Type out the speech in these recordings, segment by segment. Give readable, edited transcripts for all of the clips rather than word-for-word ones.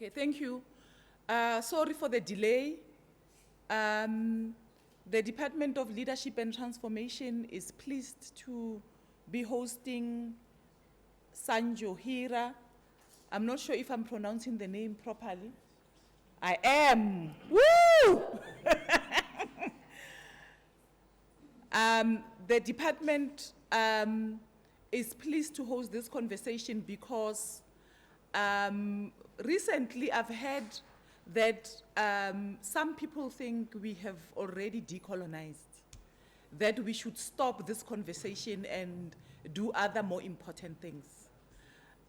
Okay, thank you. Sorry for the delay. The Department of Leadership and Transformation is pleased to be hosting Sandew Hira. I'm not sure if I'm pronouncing the name properly. I am. Woo! The department is pleased to host this conversation because recently I've heard that some people think we have already decolonized, that we should stop this conversation and do other more important things.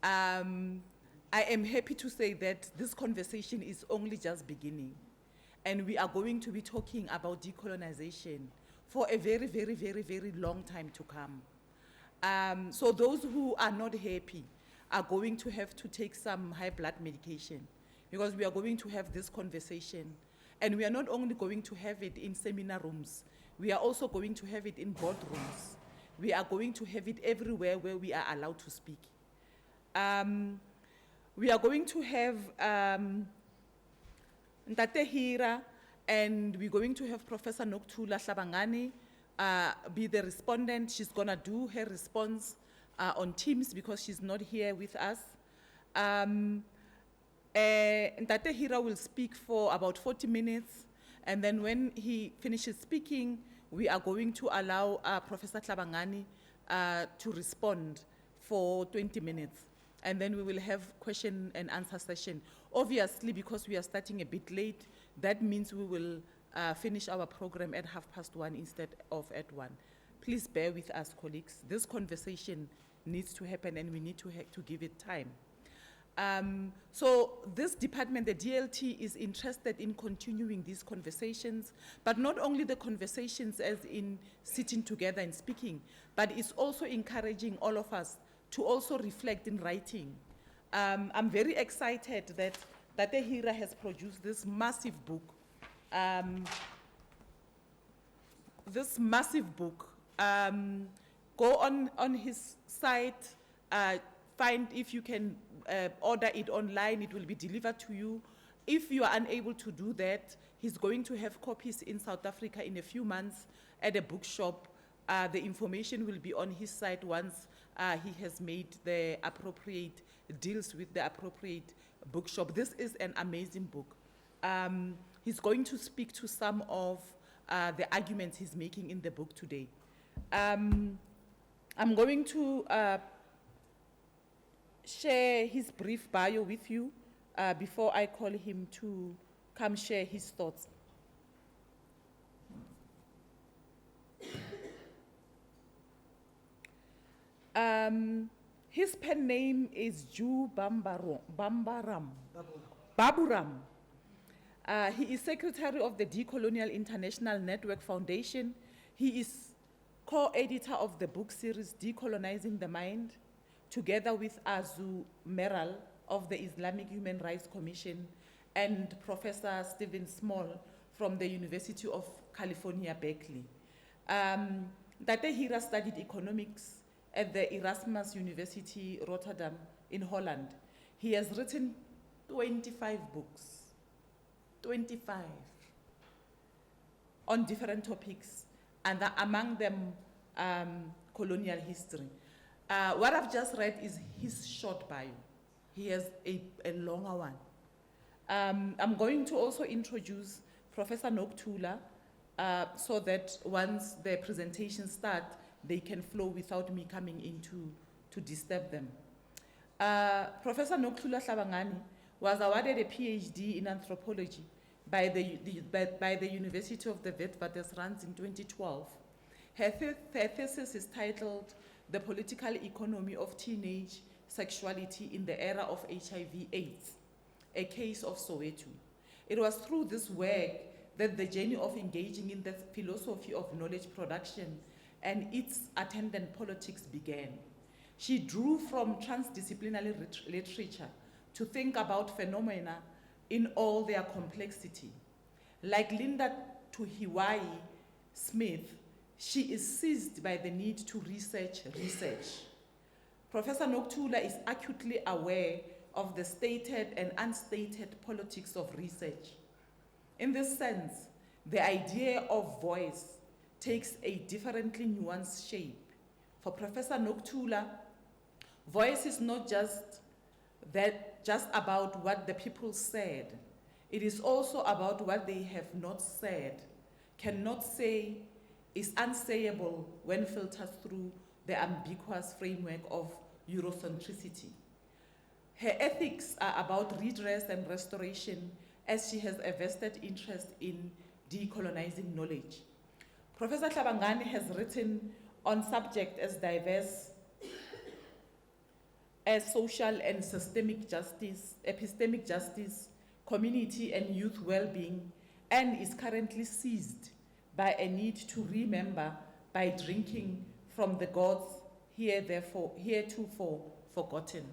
I am happy to say that this conversation is only just beginning, and we are going to be talking about decolonization for a very, very, very, very long time to come. So those who are not happy are going to have to take some high blood medication, because we are going to have this conversation. And we are not only going to have it in seminar rooms, we are also going to have it in boardrooms. We are going to have it everywhere where we are allowed to speak. We are going to have Ntate Hira, and we're going to have Professor Nokuthula Hlabangani be the respondent. She's going to do her response on Teams because she's not here with us. Ntate Hira will speak for about 40 minutes, and then when he finishes speaking, we are going to allow Professor Hlabangani to respond for 20 minutes. And then we will have question and answer session. Obviously, because we are starting a bit late, that means we will finish our program at 1:30 instead of at 1. Please bear with us, colleagues. This conversation needs to happen, and we need to give it time. So this department, the DLT, is interested in continuing these conversations, but not only the conversations as in sitting together and speaking, but it's also encouraging all of us to also reflect in writing. I'm very excited that Ntate Hira has produced this massive book. Go on his site, find if you can order it online, it will be delivered to you. If you are unable to do that, he's going to have copies in South Africa in a few months at a bookshop. The information will be on his site once he has made the appropriate deals with the appropriate bookshop. This is an amazing book. He's going to speak to some of the arguments he's making in the book today. I'm going to share his brief bio with you before I call him to come share his thoughts. His pen name is Ju Baburam. He is secretary of the Decolonial International Network Foundation. He is co-editor of the book series Decolonizing the Mind, together with Azu Meral of the Islamic Human Rights Commission and Professor Stephen Small from the University of California, Berkeley. Ntate Hira studied economics at the Erasmus University, Rotterdam, in Holland. He has written 25 books, 25, on different topics, and among them, colonial history. What I've just read is his short bio. He has a longer one. I'm going to also introduce Professor Nokuthula so that once the presentation starts, they can flow without me coming in to disturb them. Professor Nokuthula Hlabangani was awarded a PhD in anthropology by the University of the Witwatersrand in 2012. Her thesis is titled The Political Economy of Teenage Sexuality in the Era of HIV/AIDS, a Case of Soweto. It was through this work that the journey of engaging in the philosophy of knowledge production and its attendant politics began. She drew from transdisciplinary literature to think about phenomena in all their complexity. Like Linda Tuhiwai Smith, she is seized by the need to research. Professor Nokuthula is acutely aware of the stated and unstated politics of research. In this sense, the idea of voice takes a differently nuanced shape. For Professor Nokuthula, voice is not just about what the people said. It is also about what they have not said, cannot say, is unsayable when filtered through the ambiguous framework of Eurocentricity. Her ethics are about redress and restoration, as she has a vested interest in decolonizing knowledge. Professor Hlabangani has written on subjects as diverse as social and systemic justice, epistemic justice, community and youth well-being, and is currently seized by a need to remember by drinking from the gods heretofore forgotten.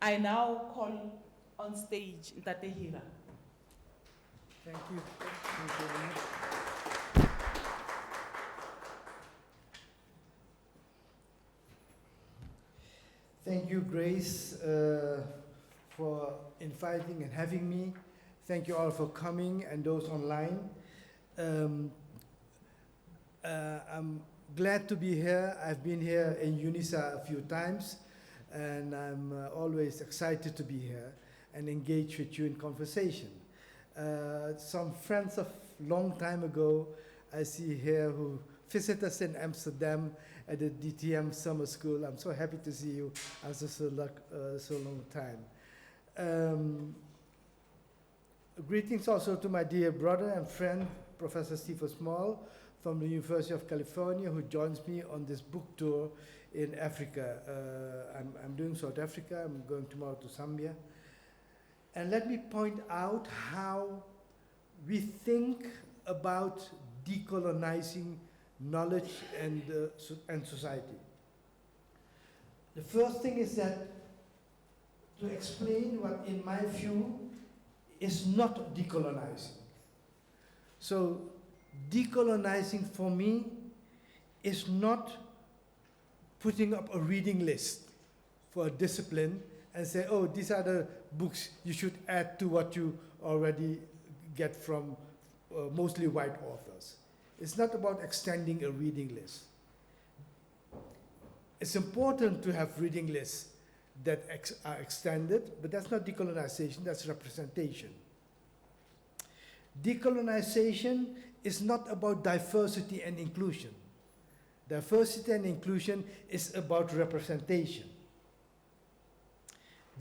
I now call on stage Sandew Hira. Thank you. Thank you very much. Thank you, Grace, for inviting and having me. Thank you all for coming and those online. I'm glad to be here. I've been here in UNISA a few times, and I'm always excited to be here and engage with you in conversation. Some friends of long time ago I see here who visit us in Amsterdam at the DTM summer school. I'm so happy to see you after so long time. Greetings also to my dear brother and friend, Professor Stephen Small from the University of California, who joins me on this book tour in Africa. I'm doing South Africa. I'm going tomorrow to Zambia. And let me point out how we think about decolonizing knowledge and society. The first thing is that to explain what, in my view, is not decolonizing. So decolonizing for me is not putting up a reading list for a discipline and say, oh, these are the books you should add to what you already get from mostly white authors. It's not about extending a reading list. It's important to have reading lists that are extended, but that's not decolonization, that's representation. Decolonization is not about diversity and inclusion. Diversity and inclusion is about representation.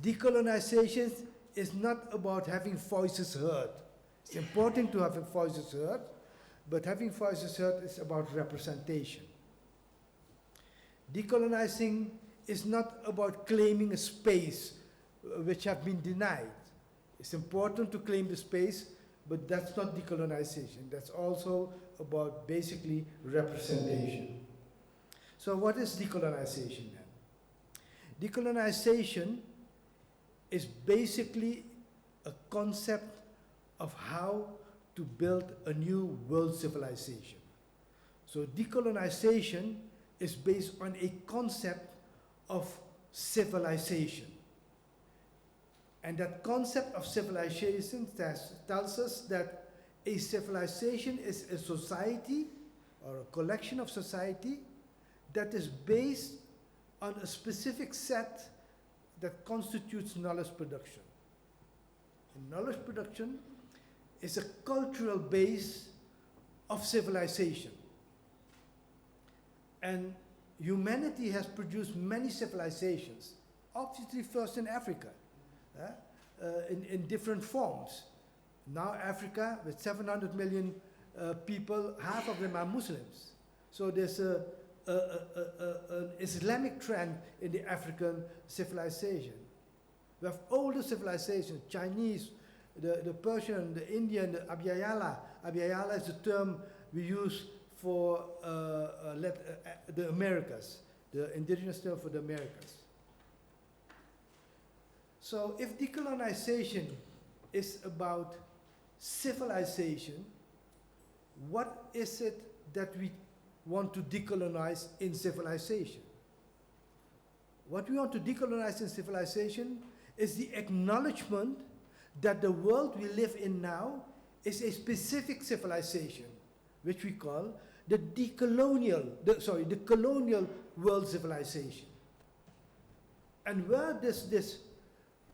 Decolonization is not about having voices heard. It's important to have voices heard, but having voices heard is about representation. Decolonizing is not about claiming a space which have been denied. It's important to claim the space, but that's not decolonization. That's also about basically representation. So what is decolonization then? Decolonization is basically a concept of how to build a new world civilization. So decolonization is based on a concept of civilization. And that concept of civilization tells us that a civilization is a society or a collection of society that is based on a specific set that constitutes knowledge production. And knowledge production is a cultural base of civilization. And humanity has produced many civilizations, obviously first in Africa, in different forms. Now Africa, with 700 million people, half of them are Muslims. So there's an Islamic trend in the African civilization. We have older civilizations, Chinese, the Persian, the Indian, the Abhyayala. Abhyayala is the term we use for the Americas, the indigenous term for the Americas. So if decolonization is about civilization, what is it that we want to decolonize in civilization? What we want to decolonize in civilization is the acknowledgement that the world we live in now is a specific civilization, which we call the colonial world civilization. And where this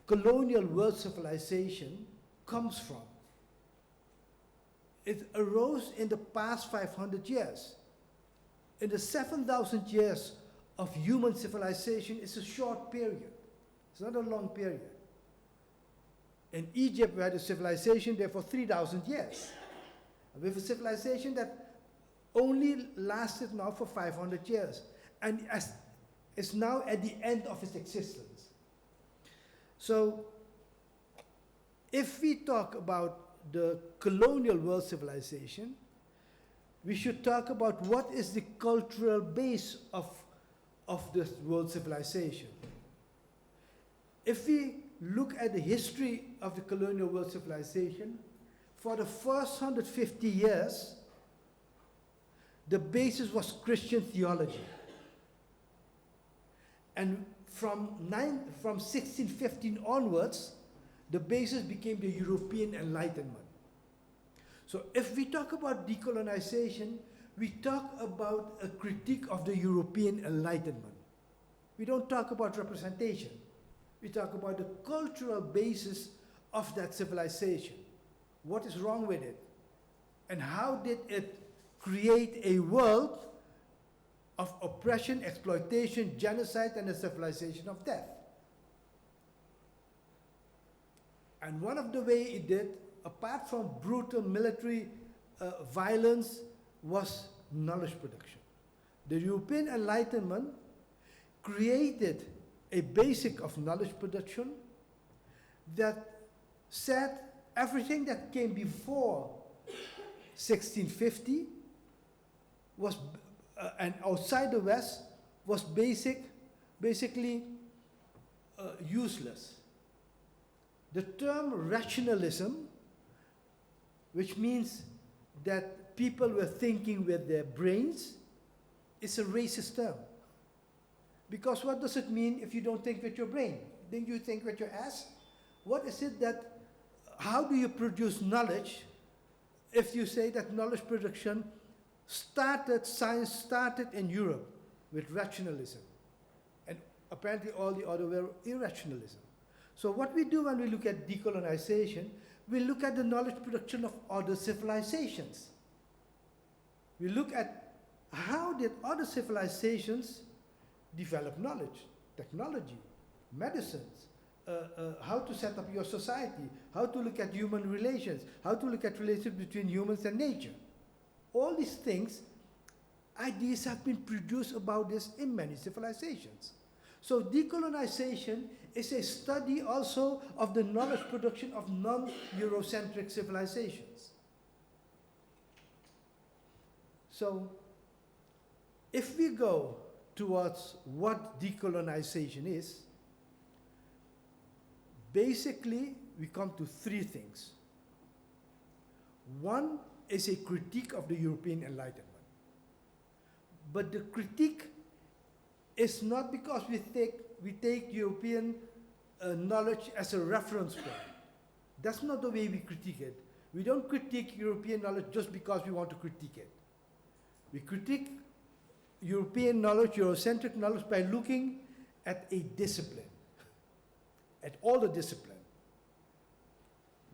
colonial world civilization comes from, it arose in the past 500 years. In the 7,000 years of human civilization, it's a short period. It's not a long period. In Egypt, we had a civilization there for 3,000 years. We have a civilization that only lasted now for 500 years. And is now at the end of its existence. So, if we talk about the colonial world civilization, we should talk about what is the cultural base of this world civilization. If we look at the history of the colonial world civilization, for the first 150 years, the basis was Christian theology. And from 1615 onwards, the basis became the European Enlightenment. So if we talk about decolonization, we talk about a critique of the European Enlightenment. We don't talk about representation. We talk about the cultural basis of that civilization. What is wrong with it? And how did it create a world of oppression, exploitation, genocide, and a civilization of death? And one of the ways it did, apart from brutal military violence, was knowledge production. The European Enlightenment created a basic of knowledge production that said everything that came before 1650 was, and outside the West, was basically useless. The term rationalism, which means that people were thinking with their brains, is a racist term. Because what does it mean if you don't think with your brain? Then you think with your ass? What is it that, how do you produce knowledge if you say that knowledge production science started in Europe with rationalism, and apparently all the other were irrationalism. So what we do when we look at decolonization, we look at the knowledge production of other civilizations. We look at how did other civilizations develop knowledge, technology, medicines, how to set up your society, how to look at human relations, how to look at relations between humans and nature. All these things, ideas have been produced about this in many civilizations. So decolonization is a study also of the knowledge production of non-Eurocentric civilizations. So if we go towards what decolonization is, basically we come to three things. One is a critique of the European Enlightenment. But the critique is not because we take European knowledge as a reference point. That's not the way we critique it. We don't critique European knowledge just because we want to critique it. We critique European knowledge, Eurocentric knowledge, by looking at a discipline, at all the discipline.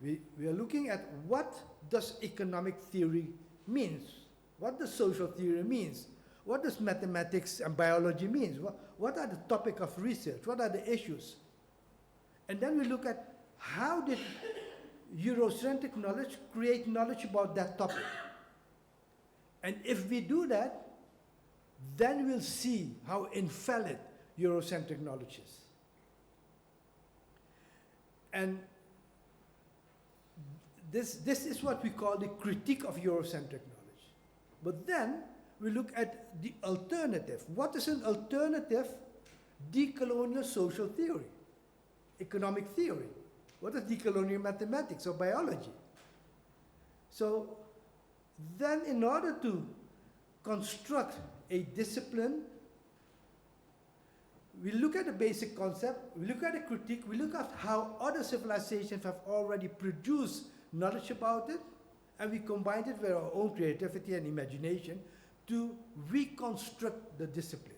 We are looking at what does economic theory means, what does social theory means, what does mathematics and biology means, what are the topic of research, what are the issues. And then we look at how did Eurocentric knowledge create knowledge about that topic. And if we do that, then we'll see how invalid Eurocentric knowledge is. And this is what we call the critique of Eurocentric knowledge. But then we look at the alternative. What is an alternative decolonial social theory, economic theory? What is decolonial mathematics or biology? So then in order to construct a discipline we look at the basic concept, we look at the critique, we look at how other civilizations have already produced knowledge about it, and we combine it with our own creativity and imagination to reconstruct the discipline.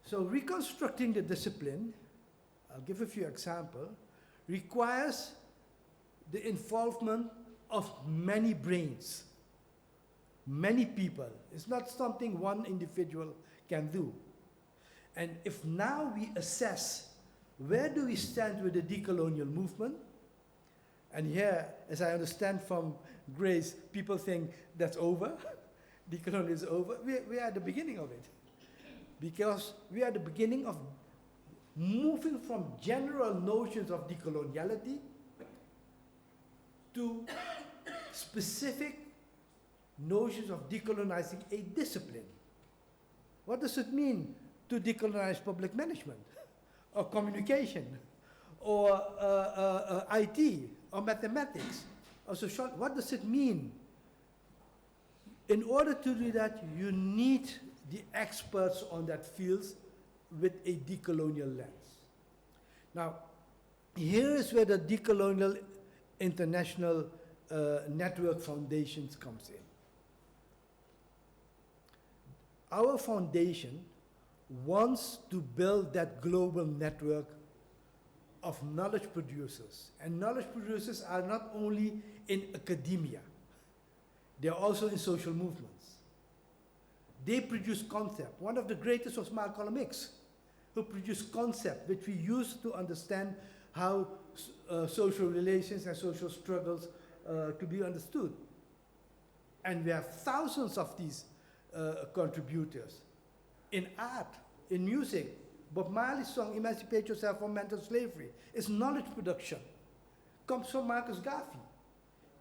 So reconstructing the discipline, I'll give a few examples, requires the involvement of many brains, many people. It's not something one individual can do. And if now we assess where do we stand with the decolonial movement, and here, as I understand from Grace, people think that's over, decolonial is over. We are at the beginning of it. Because we are at the beginning of moving from general notions of decoloniality to specific notions of decolonizing a discipline. What does it mean to decolonize public management, or communication, or IT, or mathematics, or social? What does it mean? In order to do that, you need the experts on that field with a decolonial lens. Now, here is where the Decolonial International Network Foundations comes in. Our foundation wants to build that global network of knowledge producers. And knowledge producers are not only in academia, they're also in social movements. They produce concept. One of the greatest was Malcolm X, who produced concept which we use to understand how social relations and social struggles to be understood. And we have thousands of these contributors in art, in music. Bob Marley's song, Emancipate Yourself from Mental Slavery, is knowledge production. Comes from Marcus Garvey,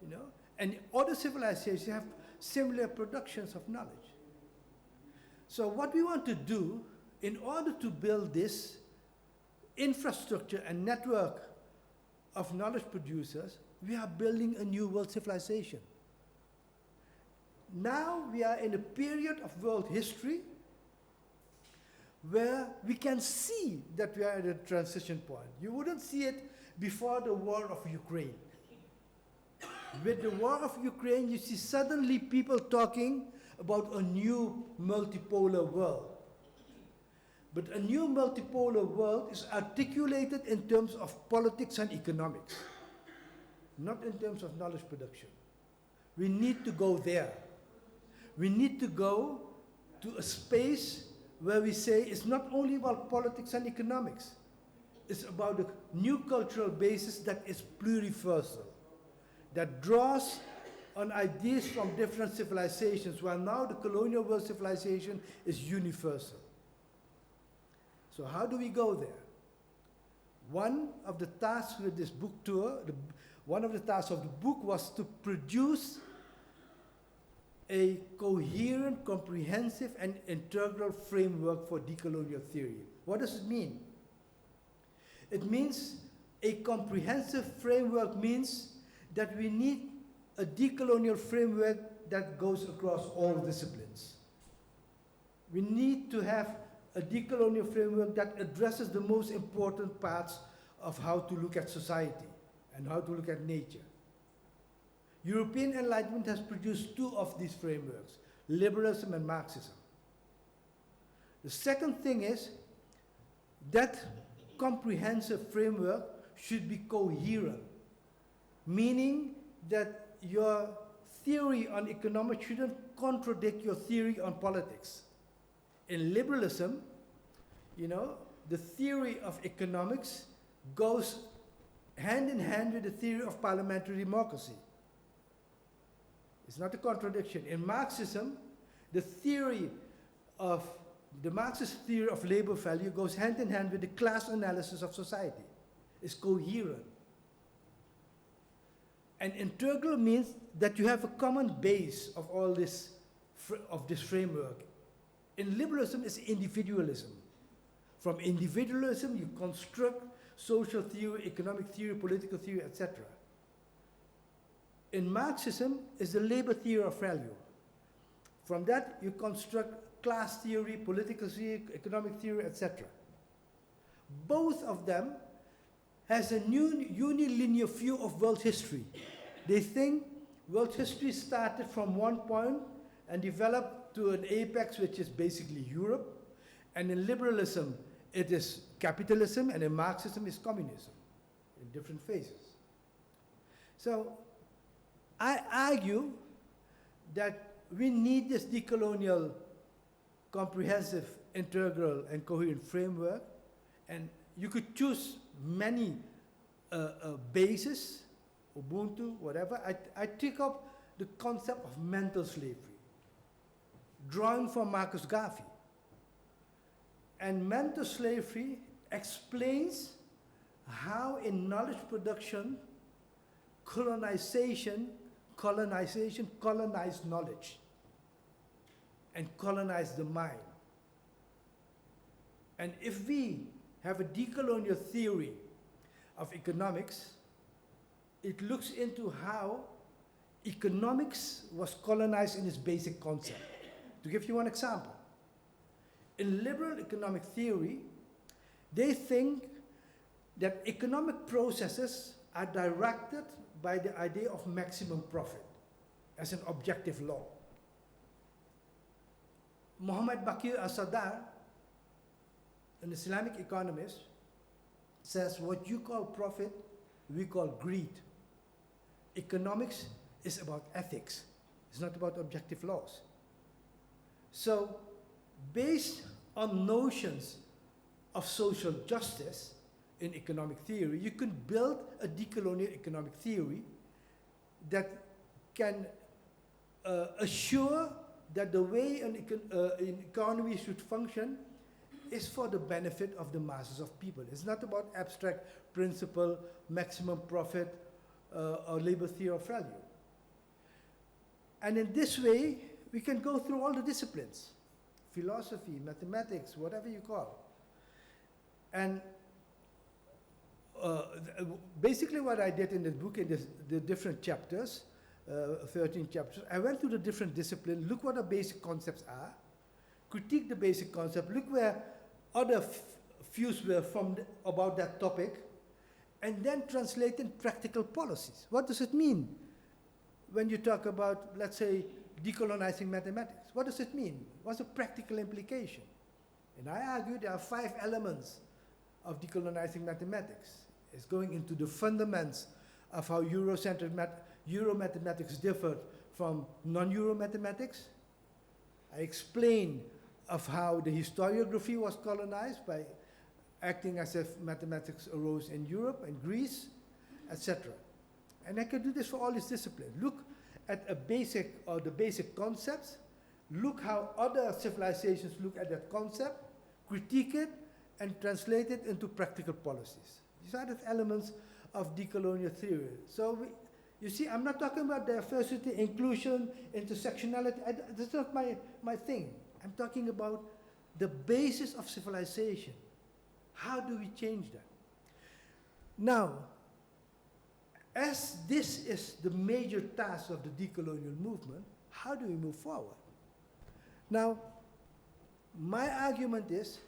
you know? And other civilizations have similar productions of knowledge. So what we want to do, in order to build this infrastructure and network of knowledge producers, we are building a new world civilization. Now we are in a period of world history where we can see that we are at a transition point. You wouldn't see it before the war of Ukraine. With the war of Ukraine, you see suddenly people talking about a new multipolar world. But a new multipolar world is articulated in terms of politics and economics, not in terms of knowledge production. We need to go there. We need to go to a space where we say it's not only about politics and economics, it's about a new cultural basis that is pluriversal, that draws on ideas from different civilizations, while now the colonial world civilization is universal. So how do we go there? One of the tasks with this book tour, one of the tasks of the book was to produce a coherent, comprehensive, and integral framework for decolonial theory. What does it mean? It means a comprehensive framework means that we need a decolonial framework that goes across all disciplines. We need to have a decolonial framework that addresses the most important parts of how to look at society and how to look at nature. European Enlightenment has produced two of these frameworks, liberalism and Marxism. The second thing is that comprehensive framework should be coherent, meaning that your theory on economics shouldn't contradict your theory on politics. In liberalism, you know, the theory of economics goes hand in hand with the theory of parliamentary democracy. It's not a contradiction. In Marxism, the Marxist theory of labor value goes hand in hand with the class analysis of society. It's coherent. And integral means that you have a common base of all this, of this framework. In liberalism, it's individualism. From individualism, you construct social theory, economic theory, political theory, etc. In Marxism, is the labor theory of value. From that, you construct class theory, political theory, economic theory, etc. Both of them has a new unilinear view of world history. They think world history started from one point and developed to an apex, which is basically Europe. And in liberalism, it is capitalism, and in Marxism, is communism in different phases. So I argue that we need this decolonial, comprehensive, integral, and coherent framework, and you could choose many bases, Ubuntu, whatever. I took up the concept of mental slavery, drawing from Marcus Garvey. And mental slavery explains how in knowledge production, colonization colonized knowledge and colonized the mind. And if we have a decolonial theory of economics, it looks into how economics was colonized in its basic concept. To give you one example, in liberal economic theory, they think that economic processes are directed by the idea of maximum profit as an objective law. Muhammad Baqir al-Sadr, an Islamic economist, says what you call profit, we call greed. Economics is about ethics. It's not about objective laws. So, based on notions of social justice in economic theory, you can build a decolonial economic theory that can assure that the way an economy should function is for the benefit of the masses of people. It's not about abstract principle, maximum profit, or labor theory of value. And in this way, we can go through all the disciplines, philosophy, mathematics, whatever you call. And basically what I did in this book, in the different chapters, 13 chapters, I went through the different disciplines, look what the basic concepts are, critique the basic concept, look where other views were formed about that topic, and then translate in practical policies. What does it mean when you talk about, let's say, decolonizing mathematics? What does it mean? What's the practical implication? And I argue there are 5 elements of decolonizing mathematics. It's going into the fundamentals of how Euro mathematics differed from non-Euro mathematics. I explain of how the historiography was colonized by acting as if mathematics arose in Europe and Greece, etc. And I can do this for all these disciplines. Look at the basic concepts, look how other civilizations look at that concept, critique it, and translate it into practical policies. These are the elements of decolonial theory. So you see, I'm not talking about diversity, inclusion, intersectionality. That's not my thing. I'm talking about the basis of civilization. How do we change that? Now, as this is the major task of the decolonial movement, how do we move forward? Now, my argument is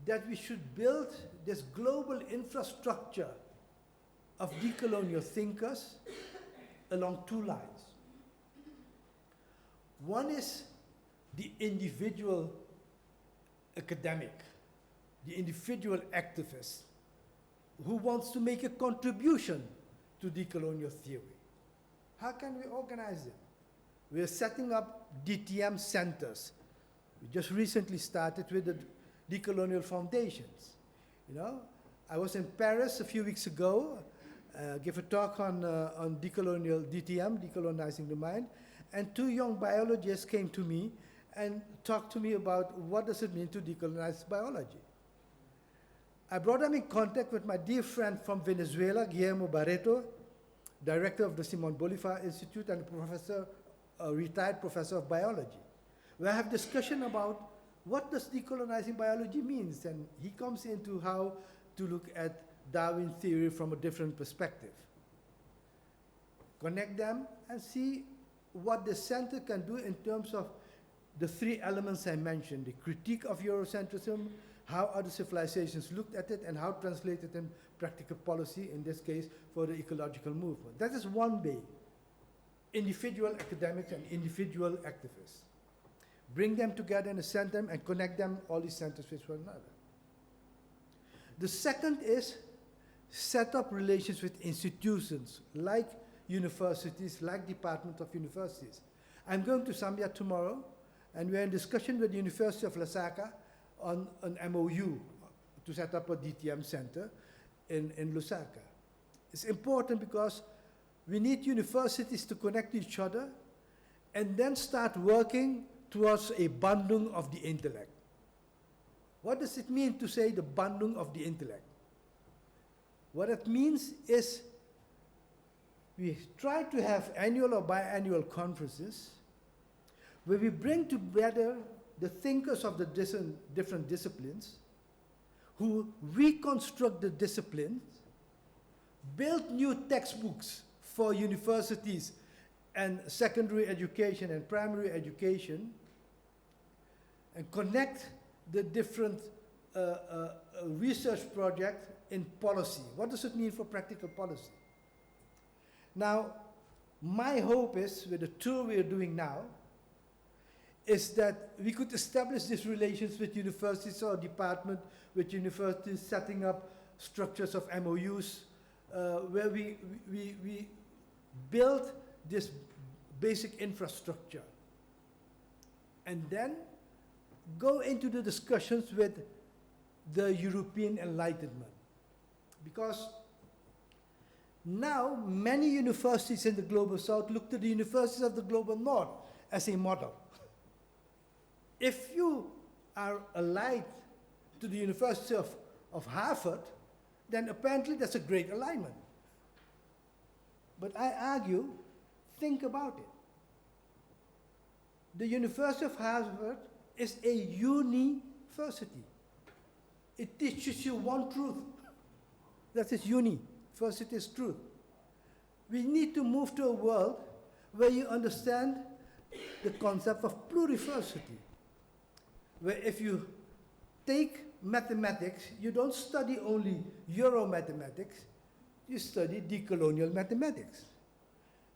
that we should build this global infrastructure of decolonial thinkers along 2 lines. One is the individual academic, the individual activist who wants to make a contribution to decolonial theory. How can we organize them? We're setting up DTM centers. We just recently started with the decolonial foundations. You know, I was in Paris a few weeks ago, gave a talk on decolonial DTM, decolonizing the mind, and 2 young biologists came to me and talked to me about what does it mean to decolonize biology. I brought them in contact with my dear friend from Venezuela, Guillermo Barreto, director of the Simon Bolivar Institute and a retired professor of biology. We have discussion about what does decolonizing biology means, and he comes into how to look at Darwin theory from a different perspective. Connect them and see what the center can do in terms of the three elements I mentioned, the critique of Eurocentrism, how other civilizations looked at it, and how translated in practical policy, in this case, for the ecological movement. That is one way. Individual academics and individual activists. Bring them together in a center and connect them, all these centers, with one another. The second is set up relations with institutions like universities, like Department of Universities. I'm going to Zambia tomorrow, and we're in discussion with the University of Lusaka on an MOU to set up a DTM center in Lusaka. It's important because we need universities to connect to each other and then start working towards a Bandung of the intellect. What does it mean to say the Bandung of the intellect? What it means is we try to have annual or biannual conferences where we bring together the thinkers of the different disciplines who reconstruct the disciplines, build new textbooks for universities and secondary education and primary education, and connect the different research projects in policy. What does it mean for practical policy? Now, my hope is, with the tour we are doing now, is that we could establish these relations with universities or department, with universities setting up structures of MOUs, where we build this basic infrastructure. And then go into the discussions with the European Enlightenment. Because now many universities in the Global South look to the universities of the Global North as a model. If you are allied to the University of Harvard, then apparently that's a great alignment. But I argue, think about it. The University of Harvard is a university. It teaches you one truth. That is university is truth. We need to move to a world where you understand the concept of pluriversity. Where if you take mathematics, you don't study only Euro mathematics, you study decolonial mathematics.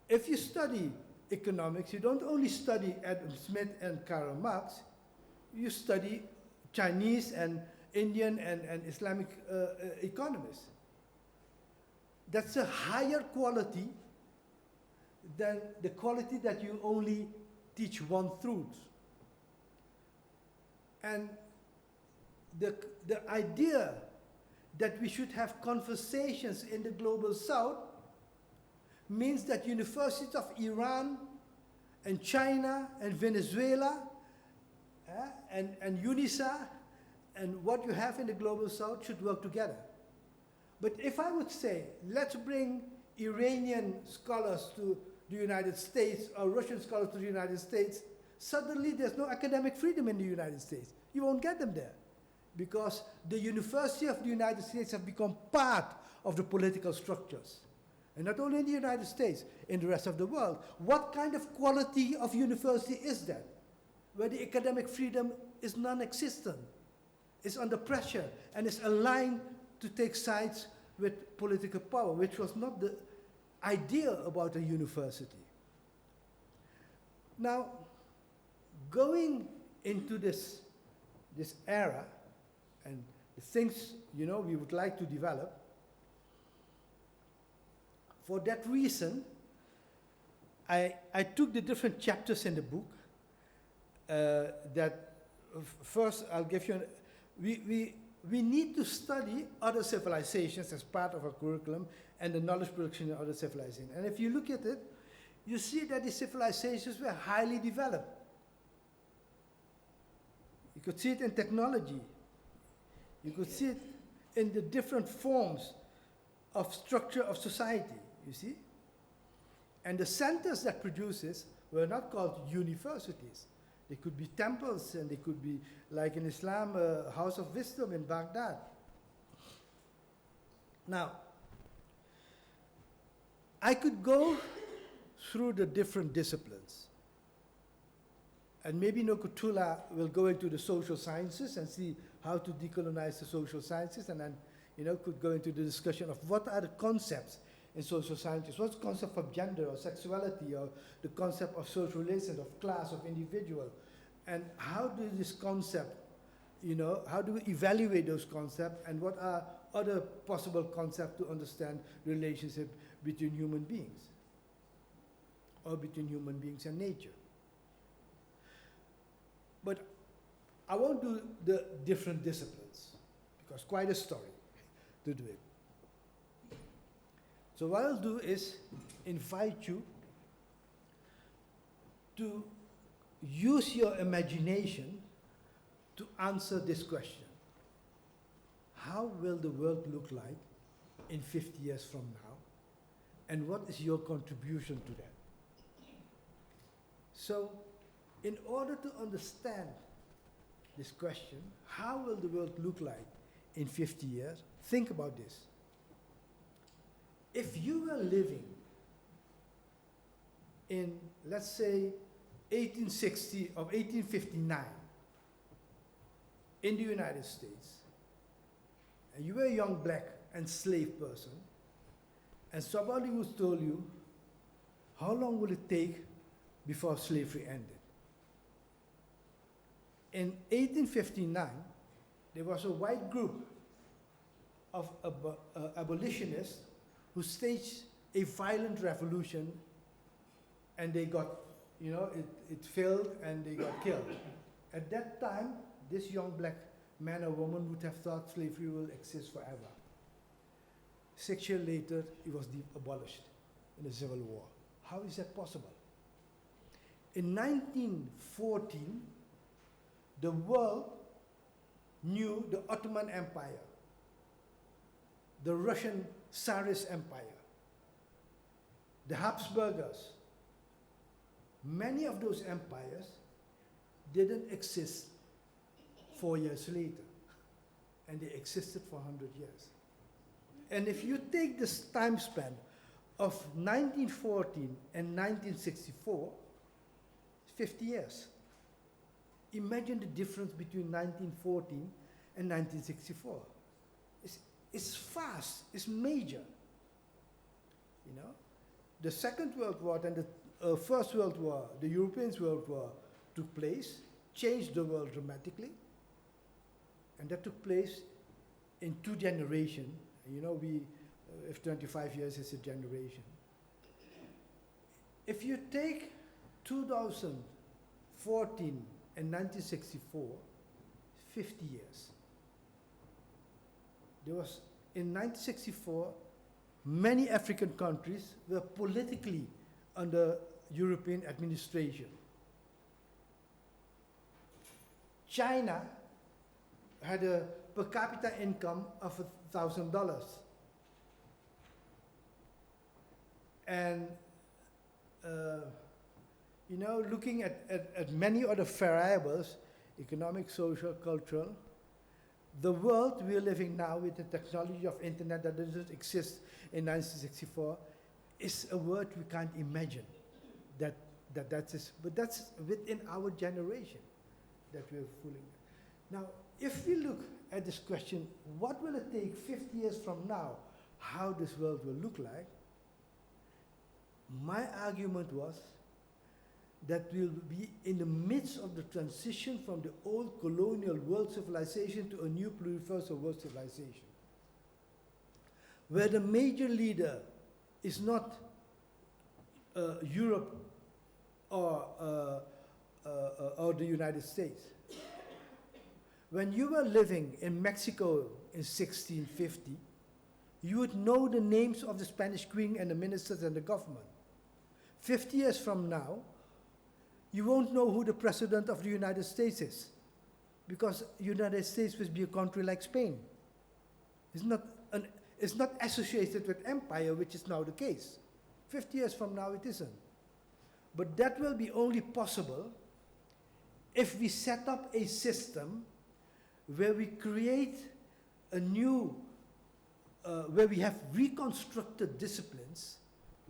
If you study economics, you don't only study Adam Smith and Karl Marx, you study Chinese and Indian and Islamic economists. That's a higher quality than the quality that you only teach one truth. And the idea that we should have conversations in the Global South means that universities of Iran and China and Venezuela and UNISA and what you have in the Global South should work together. But if I would say, let's bring Iranian scholars to the United States or Russian scholars to the United States, suddenly there's no academic freedom in the United States. You won't get them there because the University of the United States have become part of the political structures. And not only in the United States, in the rest of the world. What kind of quality of university is that? Where the academic freedom is non-existent, is under pressure, and is aligned to take sides with political power, which was not the idea about a university. Now, going into this era and the things we would like to develop, for that reason, I took the different chapters in the book first I'll give you, we need to study other civilizations as part of our curriculum and the knowledge production in other civilizations. And if you look at it, you see that these civilizations were highly developed. You could see it in technology. You could see it in the different forms of structure of society, you see? And the centers that produce this were not called universities. They could be temples, and they could be, like in Islam, a house of wisdom in Baghdad. Now, I could go through the different disciplines. And maybe Nokutula will go into the social sciences and see how to decolonize the social sciences, and then, could go into the discussion of what are the concepts in social sciences. What's the concept of gender or sexuality, or the concept of social relations, of class, of individual? And how do this concept, how do we evaluate those concepts, and what are other possible concepts to understand the relationship between human beings, or between human beings and nature? But I won't do the different disciplines, because quite a story to do it. So what I'll do is invite you to use your imagination to answer this question. How will the world look like in 50 years from now? And what is your contribution to that? So, in order to understand this question, how will the world look like in 50 years? Think about this. If you were living in, let's say, 1860 or 1859 in the United States, and you were a young black enslaved person, and somebody would tell you, how long will it take before slavery ended? In 1859, there was a white group of abolitionists who staged a violent revolution, and they got, it failed and they got killed. At that time, this young black man or woman would have thought slavery will exist forever. 6 years later, it was abolished in the Civil War. How is that possible? In 1914, the world knew the Ottoman Empire, the Russian Tsarist Empire, the Habsburgers. Many of those empires didn't exist 4 years later, and they existed for 100 years. And if you take this time span of 1914 and 1964, 50 years. Imagine the difference between 1914 and 1964. It's fast, it's major. The Second World War and the First World War, the European World War, took place, changed the world dramatically, and that took place in 2 generations. If 25 years is a generation. If you take 2014 and 1964, 50 years. There was, in 1964, many African countries were politically under European administration. China had a per capita income of $1,000. And, looking at many other variables, economic, social, cultural, the world we're living now with the technology of internet that doesn't exist in 1964 is a world we can't imagine that is, but that's within our generation that we're fooling. Now, if we look at this question, what will it take 50 years from now, how this world will look like? My argument was that we'll be in the midst of the transition from the old colonial world civilization to a new pluriversal world civilization, where the major leader is not Europe or the United States. When you were living in Mexico in 1650, you would know the names of the Spanish queen and the ministers and the government. 50 years from now, you won't know who the president of the United States is, because the United States will be a country like Spain. It's not associated with empire, which is now the case. 50 years from now, it isn't. But that will be only possible if we set up a system where we create a new, where we have reconstructed disciplines.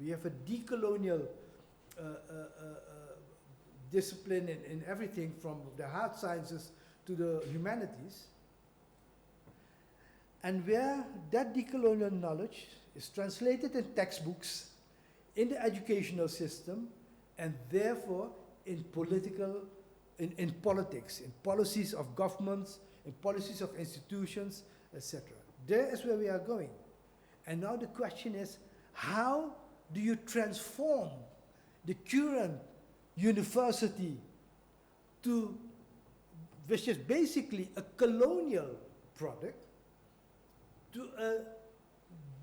We have a decolonial discipline in everything from the hard sciences to the humanities. And where that decolonial knowledge is translated in textbooks, in the educational system, and therefore in in politics, in policies of governments, in policies of institutions, etc. There is where we are going. And now the question is, how do you transform the current university to, which is basically a colonial product, to a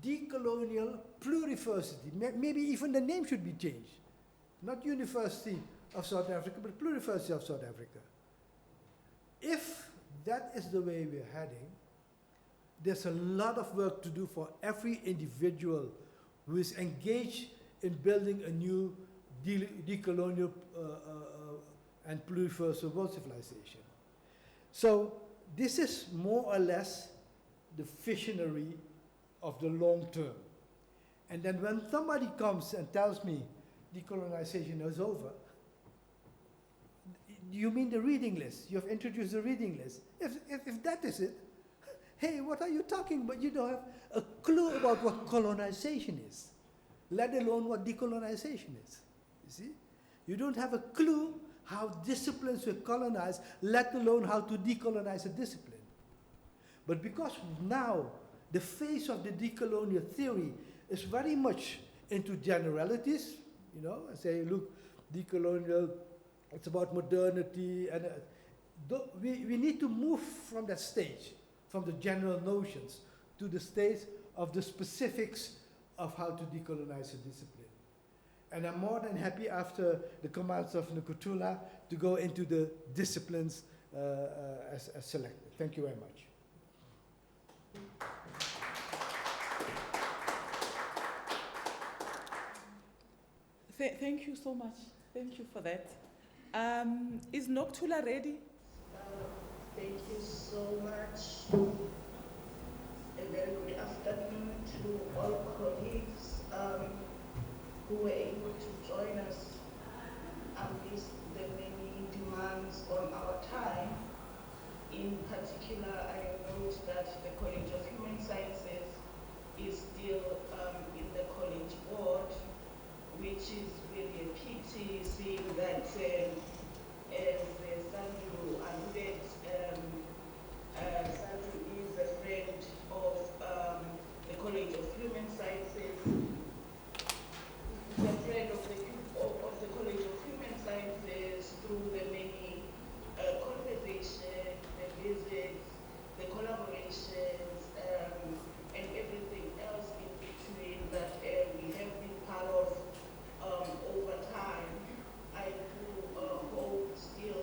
decolonial pluriversity? Maybe even the name should be changed. Not University of South Africa, but Pluriversity of South Africa. If that is the way we're heading, there's a lot of work to do for every individual who is engaged in building a new decolonial and pluriversal world civilization. So this is more or less the visionary of the long term. And then when somebody comes and tells me decolonization is over, you mean the reading list? You have introduced the reading list. If that is it, hey, what are you talking about? You don't have a clue about what colonization is, let alone what decolonization is. You see? You don't have a clue how disciplines were colonized, let alone how to decolonize a discipline. But because now the face of the decolonial theory is very much into generalities, you know, I say, look, decolonial, it's about modernity, and we need to move from that stage, from the general notions, to the stage of the specifics of how to decolonize a discipline. And I'm more than happy after the commands of Nkutula to go into the disciplines as selected. Thank you very much. Thank you so much. Thank you for that. Is Noctula ready? Thank you so much. A very good afternoon to all colleagues who were able to join us amidst the many demands on our time. In particular, I note that the College of Human Sciences is still in the college board, which is really a pity, seeing that as Sandew alluded, Sandew is a friend of the College of Human Sciences. He's a friend of the College of Human Sciences through the many conversations, the visits, the collaborations, and everything else in between that we have been part of over time. I do hope still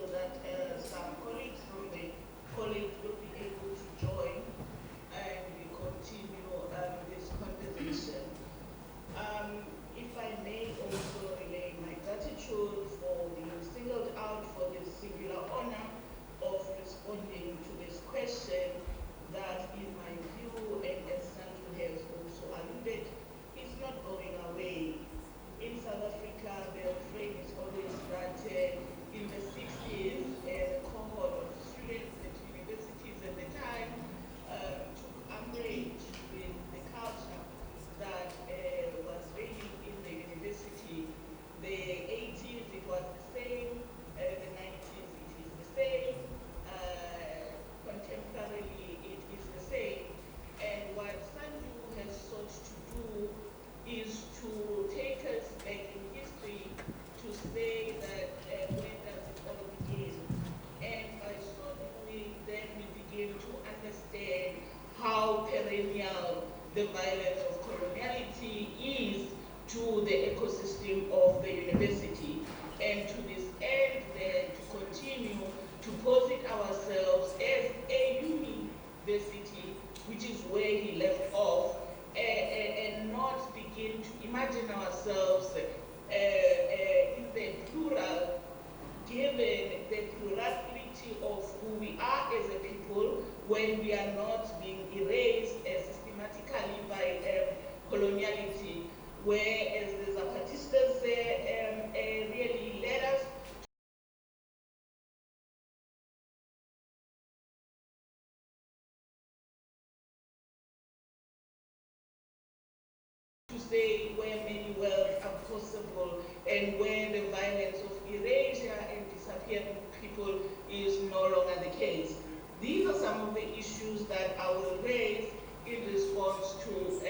say where many worlds are possible and where the violence of erasure and disappearing people is no longer the case. These are some of the issues that I will raise in response to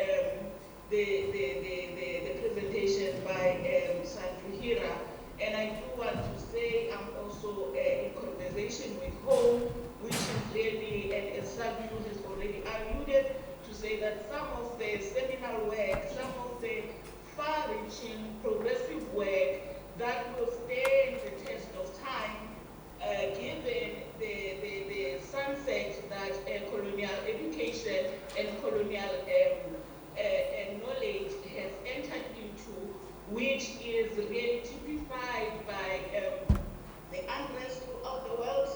the presentation by Sandew Hira. And I do want to say I'm also in conversation with home, which is really, and as Sandew has already alluded, to say that some of the seminal work, some of the far-reaching progressive work that will stand the test of time, given the sunset that colonial education and colonial knowledge has entered into, which is really typified by the unrest throughout the world,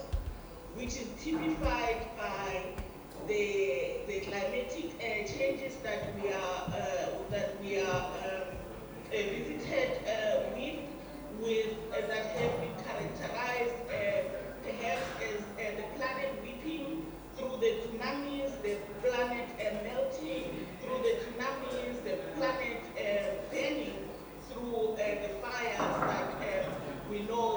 which is typified by the climatic changes that we are visited with that have been characterized perhaps as the planet weeping through the tsunamis, the planet melting through the tsunamis, the planet burning through the fires that we know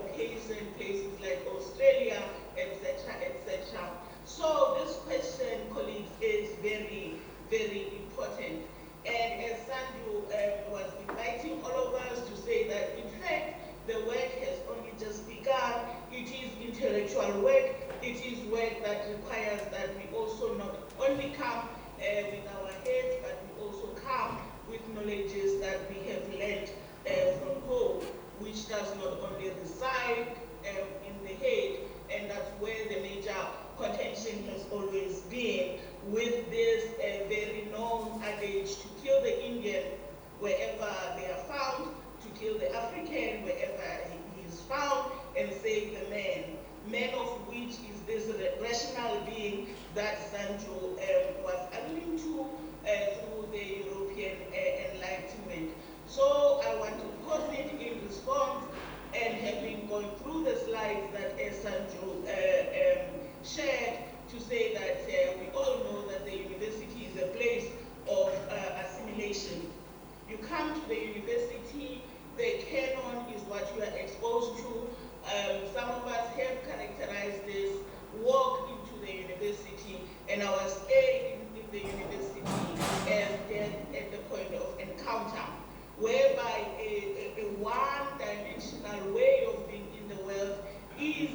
occasion places like Australia, etc., etc. So this question, colleagues, is very, very important. And as Sandew was inviting all of us to say that, in fact, the work has only just begun. It is intellectual work. It is work that requires that we also not only come with our heads, but we also come with knowledges that we have learned from home, which does not only reside in the head, and that's where the major contention has always been with this very known adage to kill the Indian wherever they are found, to kill the African wherever he is found, and save the man of which is this rational being that Sandew was alluding to through the European Enlightenment. So I want to pose it in response, and having gone through the slides that Sandew shared, to say that we all know that the university is a place of assimilation. You come to the university, the canon is what you are exposed to. Some of us have characterized this walk into the university and our stay in the university as death at the point of encounter, whereby a one-dimensional way of being in the world is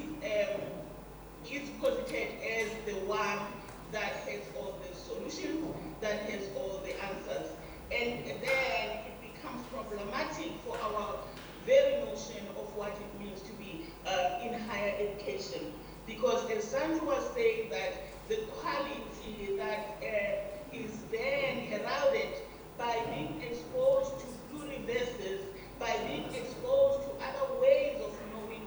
posited as the one that has all the solutions, that has all the answers. And then it becomes problematic for our very notion of what it means to be in higher education. Because as Sandew was saying, that the quality that is then heralded by being exposed to pluriverses, by being exposed to other ways of knowing,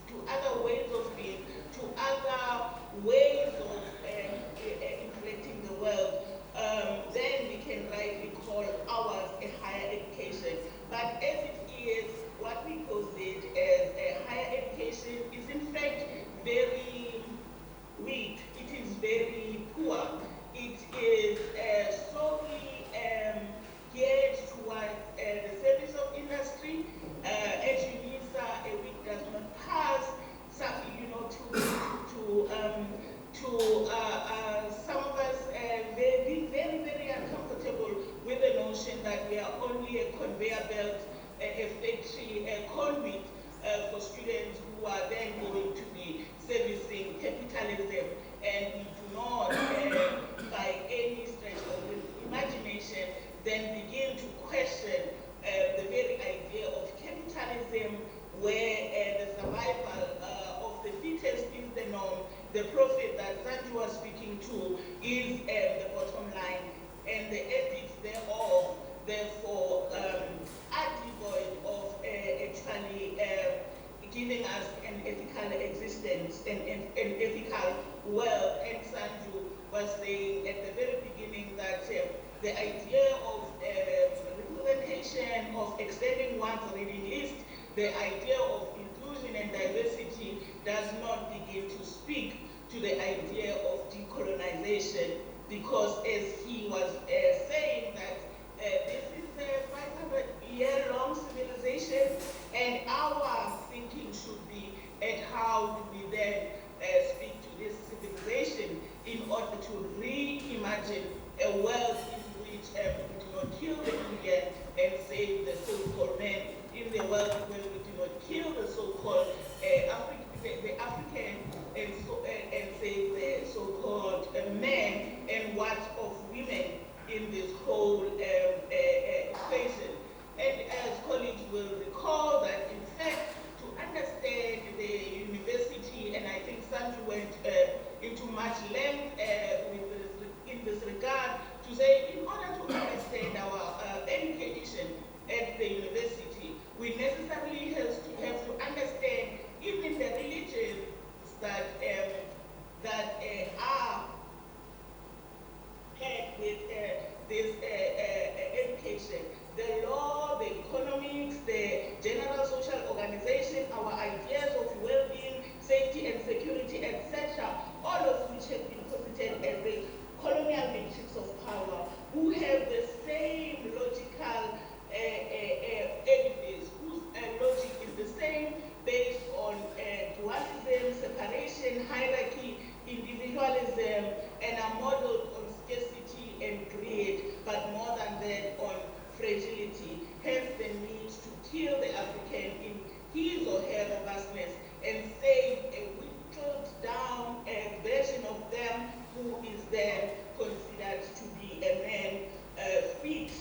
to other ways of being, to other ways of inflecting the world, then we can rightly call ours a higher education. But as it is, what we posit as a higher education is in fact very weak. It is very poor. It is solely geared towards the service of industry. As UNISA, a week does not pass, some of us being very, very uncomfortable with the notion that we are only a conveyor belt, a factory, a conduit for students who are then going to be servicing capitalism, and we do not, by any stretch of the imagination, then begin to question the very idea of capitalism, where the survival of the fittest is the norm. The profit that Sandew was speaking to is the bottom line, and the ethics thereof, therefore, are devoid of actually giving us an ethical existence, an ethical world. And Sandew was saying at the very beginning that the idea of representation, of extending one's reading list, the idea of inclusion and diversity does not begin to speak to the idea of decolonization, because as he was saying that how do we then speak to this civilization in order to reimagine a world in which we do not kill the Indian and save the so-called men, in the world where we do not kill the so-called the African and save the so-called men, and what of women in this whole equation. And as colleagues will recall that, in fact, to understand the university, and I think Sandew went into much length in this regard, to say in order to understand our education at the university, we necessarily have to understand even the religions that are had with this education. The law, the economics, the general social organization, our ideas of well-being, safety and security, etc., all of which have been posited as the colonial matrix of power, who have the same logical edifice, whose logic is the same, based on dualism, separation, hierarchy, individualism, and are modeled on scarcity and greed, but more than that, on fragility. Hence the need to kill the African in his or her robustness and save a whittled down version of them who is then considered to be a man fit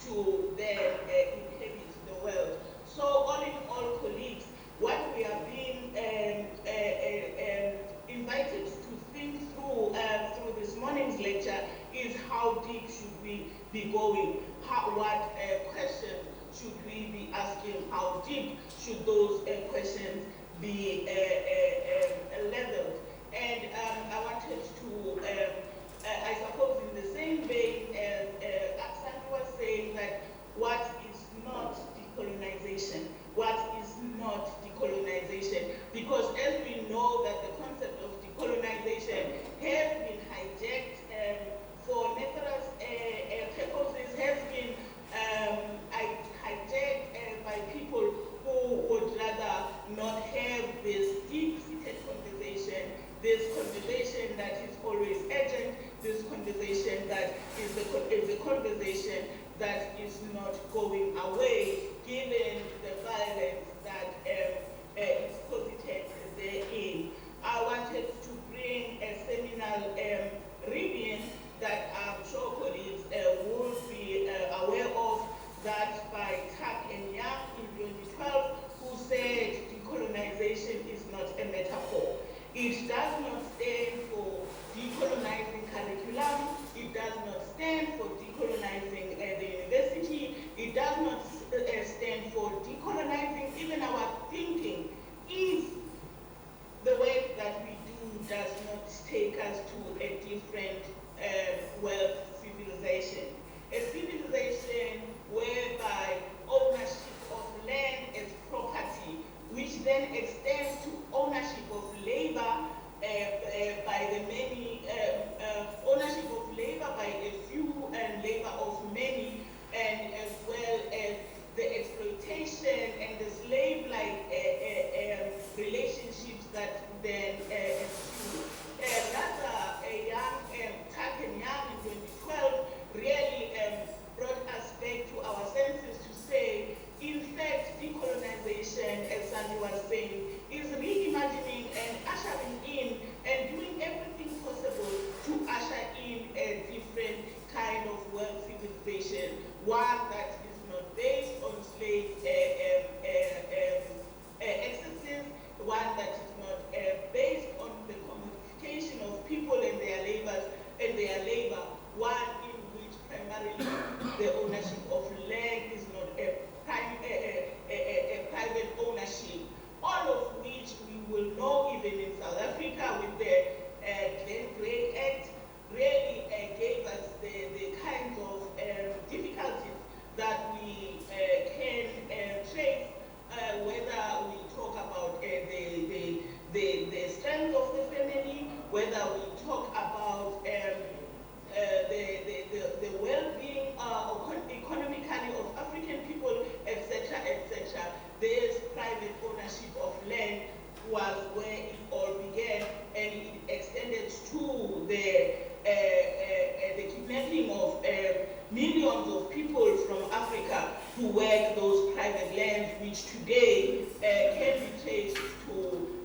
to then inhabit the world. So all in all, colleagues, what we are being invited to think through this morning's lecture is how deep should we be going? What questions should we be asking? How deep should those questions be leveled? And I wanted to, I suppose in the same vein as Sandew was saying, that what is not decolonization? What is not decolonization? Because as we know that the concept of decolonization has been hijacked for nefarious purposes, has been hijacked by people who would rather not have this deep-seated conversation, this conversation that is always urgent, this conversation that is a conversation that is not going away, given the violence that is posited therein. I wanted to bring a seminal reading that I'm sure colleagues will be aware of, that by Tak and Yang in 2012, who said decolonization is not a metaphor. It does not stand for decolonizing curriculum. It does not stand for decolonizing the university. It does not stand for decolonizing even our thinking. If the work that we do does not take us to a different world civilization, a civilization whereby ownership of land as property, which then extends to ownership of labor by the many, ownership of labor by a few and labor of many, and as well as the exploitation and the slave-like relationships that then ensue. Rather, Tak and Yang in 2012 really brought us back to our senses to say, in fact, decolonization, as Sandew was saying, is reimagining and ushering in and doing everything possible to usher in a different kind of world civilization, one that is not based on slave exercise,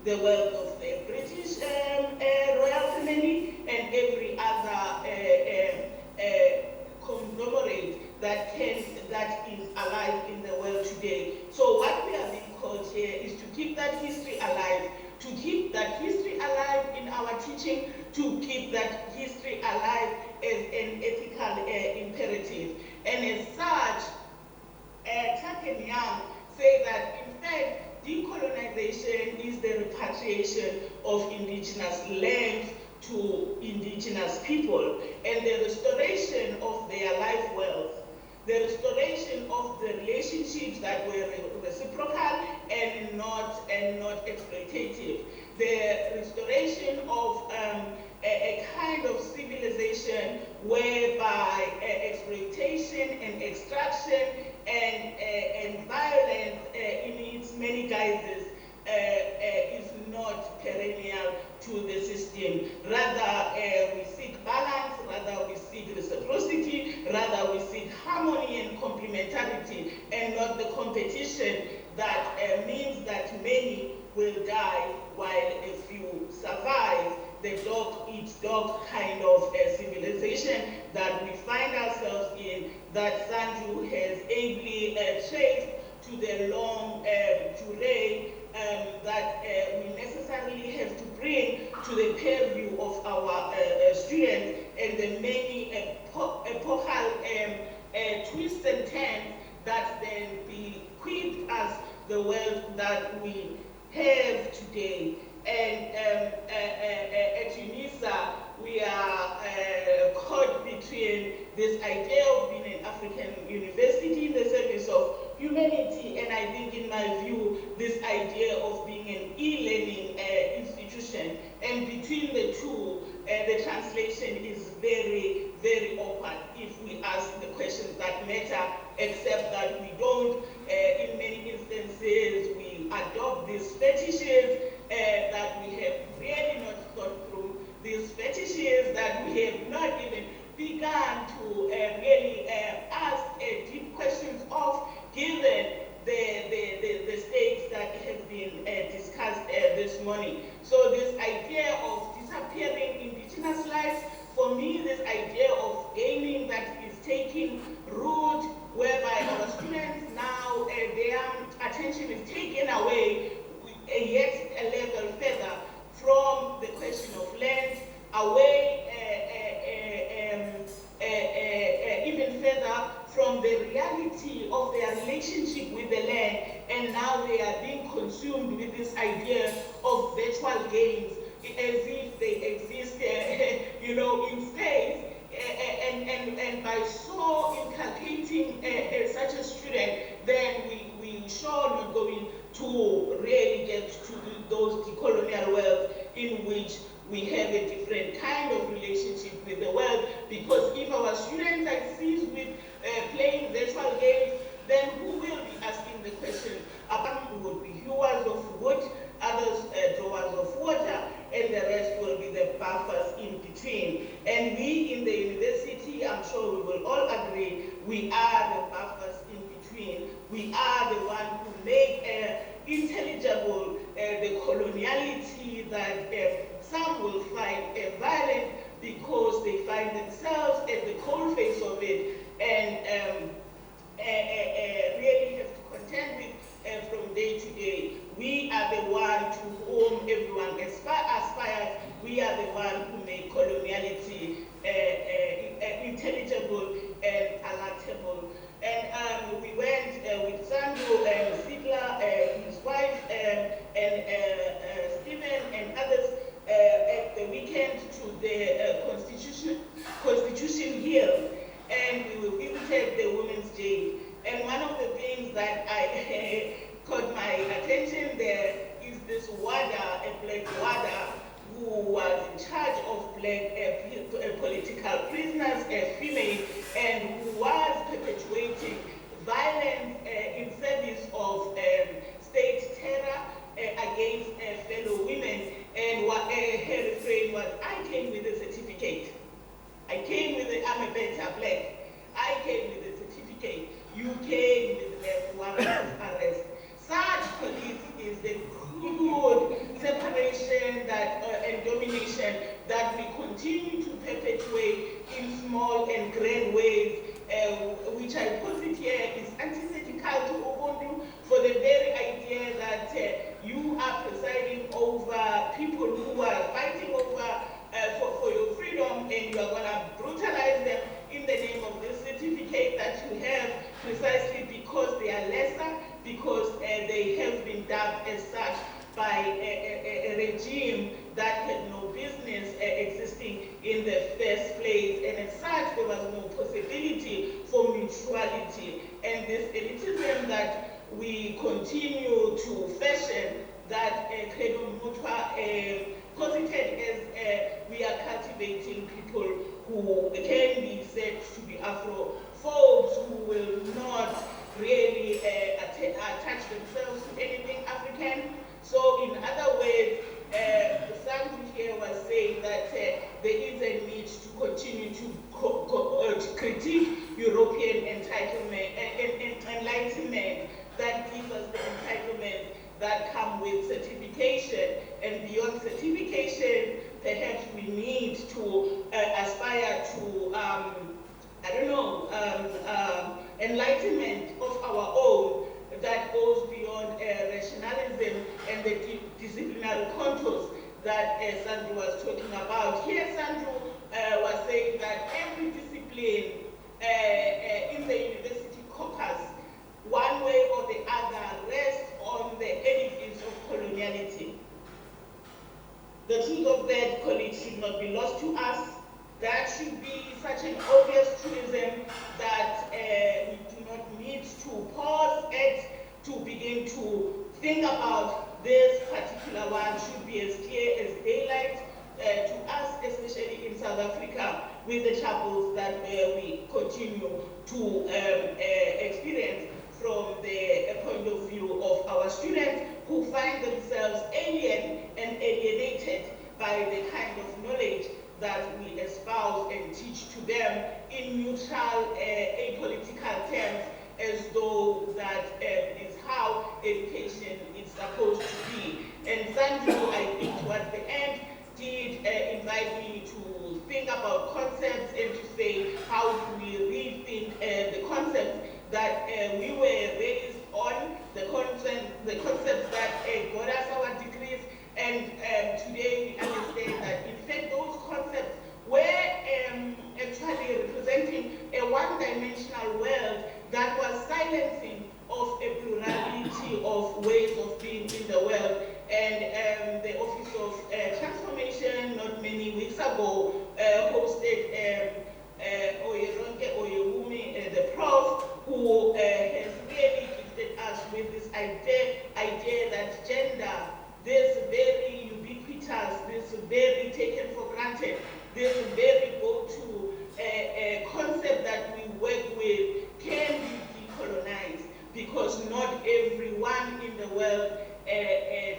the wealth of the British royal family and every other conglomerate that is alive in the world today. So what we are being called here is to keep that history alive, to keep that history alive in our teaching, to keep that history alive as an ethical imperative. And as such, Tuck and Young say that in fact decolonization is the repatriation of indigenous lands to indigenous people and the restoration of their life wealth, the restoration of the relationships that were reciprocal and not exploitative, the restoration of a kind of civilization whereby exploitation and extraction and violence in its many guises is not perennial to the system. Rather, we seek balance, rather we seek reciprocity, rather we seek harmony and complementarity, and not the competition that means that many will die while a few survive. The dog-eat-dog kind of civilization that we find ourselves in, that Sandew has ably traced to the long durée that we necessarily have to bring to the purview of our students, and the many epochal twists and turns that then bequeath us the world that we have today. And at UNISA, we are caught between this idea of being an African university in the service of humanity, and I think, in my view, this idea of being an e-learning institution. And between the two, the translation is very, very awkward if we ask the questions that matter, except that we don't, in many instances, we adopt these fetishes that we have really not thought through, these fetishes that we have not even begun to really ask deep questions of, given the stakes that have been discussed this morning. So this idea of disappearing indigenous lives, for me, this idea of gaming that is taking root, whereby our students now, their attention is taken away yet a level further from the question of land, away even further from the reality of their relationship with the land, and now they are being consumed with this idea of virtual games as if they exist, in space. And by so inculcating such a student, then we sure not going to really get to those decolonial worlds in which we have a different kind of relationship with the world. Because if our students are seized with playing virtual games, then who will be asking the question? Some would be hewers of wood, others drawers of water, and the rest will be the buffers in between. And we in the university, I'm sure we will all agree, we are the buffers in between. We are the ones who make intelligible the coloniality that some will find violent because they find themselves at the coalface of it, and really have to contend with from day to day. We are the one to whom everyone aspires. We are the one who make coloniality intelligible and palatable. And we went with Sandew and Sigler, his wife, and Stephen and others at the weekend to the Constitution Hill, and we visited the women's jail. And one of the things that I caught my attention there is this warder, a black warder, who was in charge of black political prisoners, a female, and who was perpetuating violence in service of state terror against fellow women. And what her refrain was, I came with a certificate. I came with I'm a better black. I came with a certificate. You came with a warrant of arrest. Such police is the good that and domination that we continue to perpetuate in small and grand ways, which I put it here is antithetical to Ubuntu, for the very idea that you are presiding over people who are fighting over for your freedom, and you are going to brutalize them in the name of this certificate that you have, precisely because they are lesser, because they have been dubbed as such by a regime that had no business existing in the first place, and as such there was no possibility for mutuality. And this elitism that we continue to fashion, that Credo Mutwa posited as we are cultivating people who can be said to be Afrophobes, who will not really attach themselves to anything African. So in other words, Sandew here was saying that there is a need to continue to critique European entitlement and enlightenment that gives us the entitlement that come with certification, and beyond certification, perhaps we need to aspire to, enlightenment of our own that goes beyond rationalism and the disciplinary contours that Sandew was talking about. Here, Sandew was saying that every discipline in the university corpus, one way or the other, rests on the edifice of coloniality. The truth of that, colleagues, should not be lost to us. That should be such an obvious truism that we do not need to pause at to begin to think about. This particular one should be as clear as daylight to us, especially in South Africa, with the troubles that we continue to experience from the point of view of our students, who find themselves alien and alienated by the kind of knowledge that we espouse and teach to them in neutral, apolitical terms, as though that is how education is supposed to be. And Sandew, I think, towards the end, did invite me to think about concepts and to say, how do we rethink the concepts that we were raised on, the concepts that got us our degrees, and today we understand that in fact those concepts were actually representing a one-dimensional world that was silencing of a plurality of ways of being in the world. And the Office of Transformation, not many weeks ago, hosted the prof, who has really gifted us with this idea that gender, this very ubiquitous, this very taken for granted, this very go-to concept that we work with can be decolonized, because not everyone in the world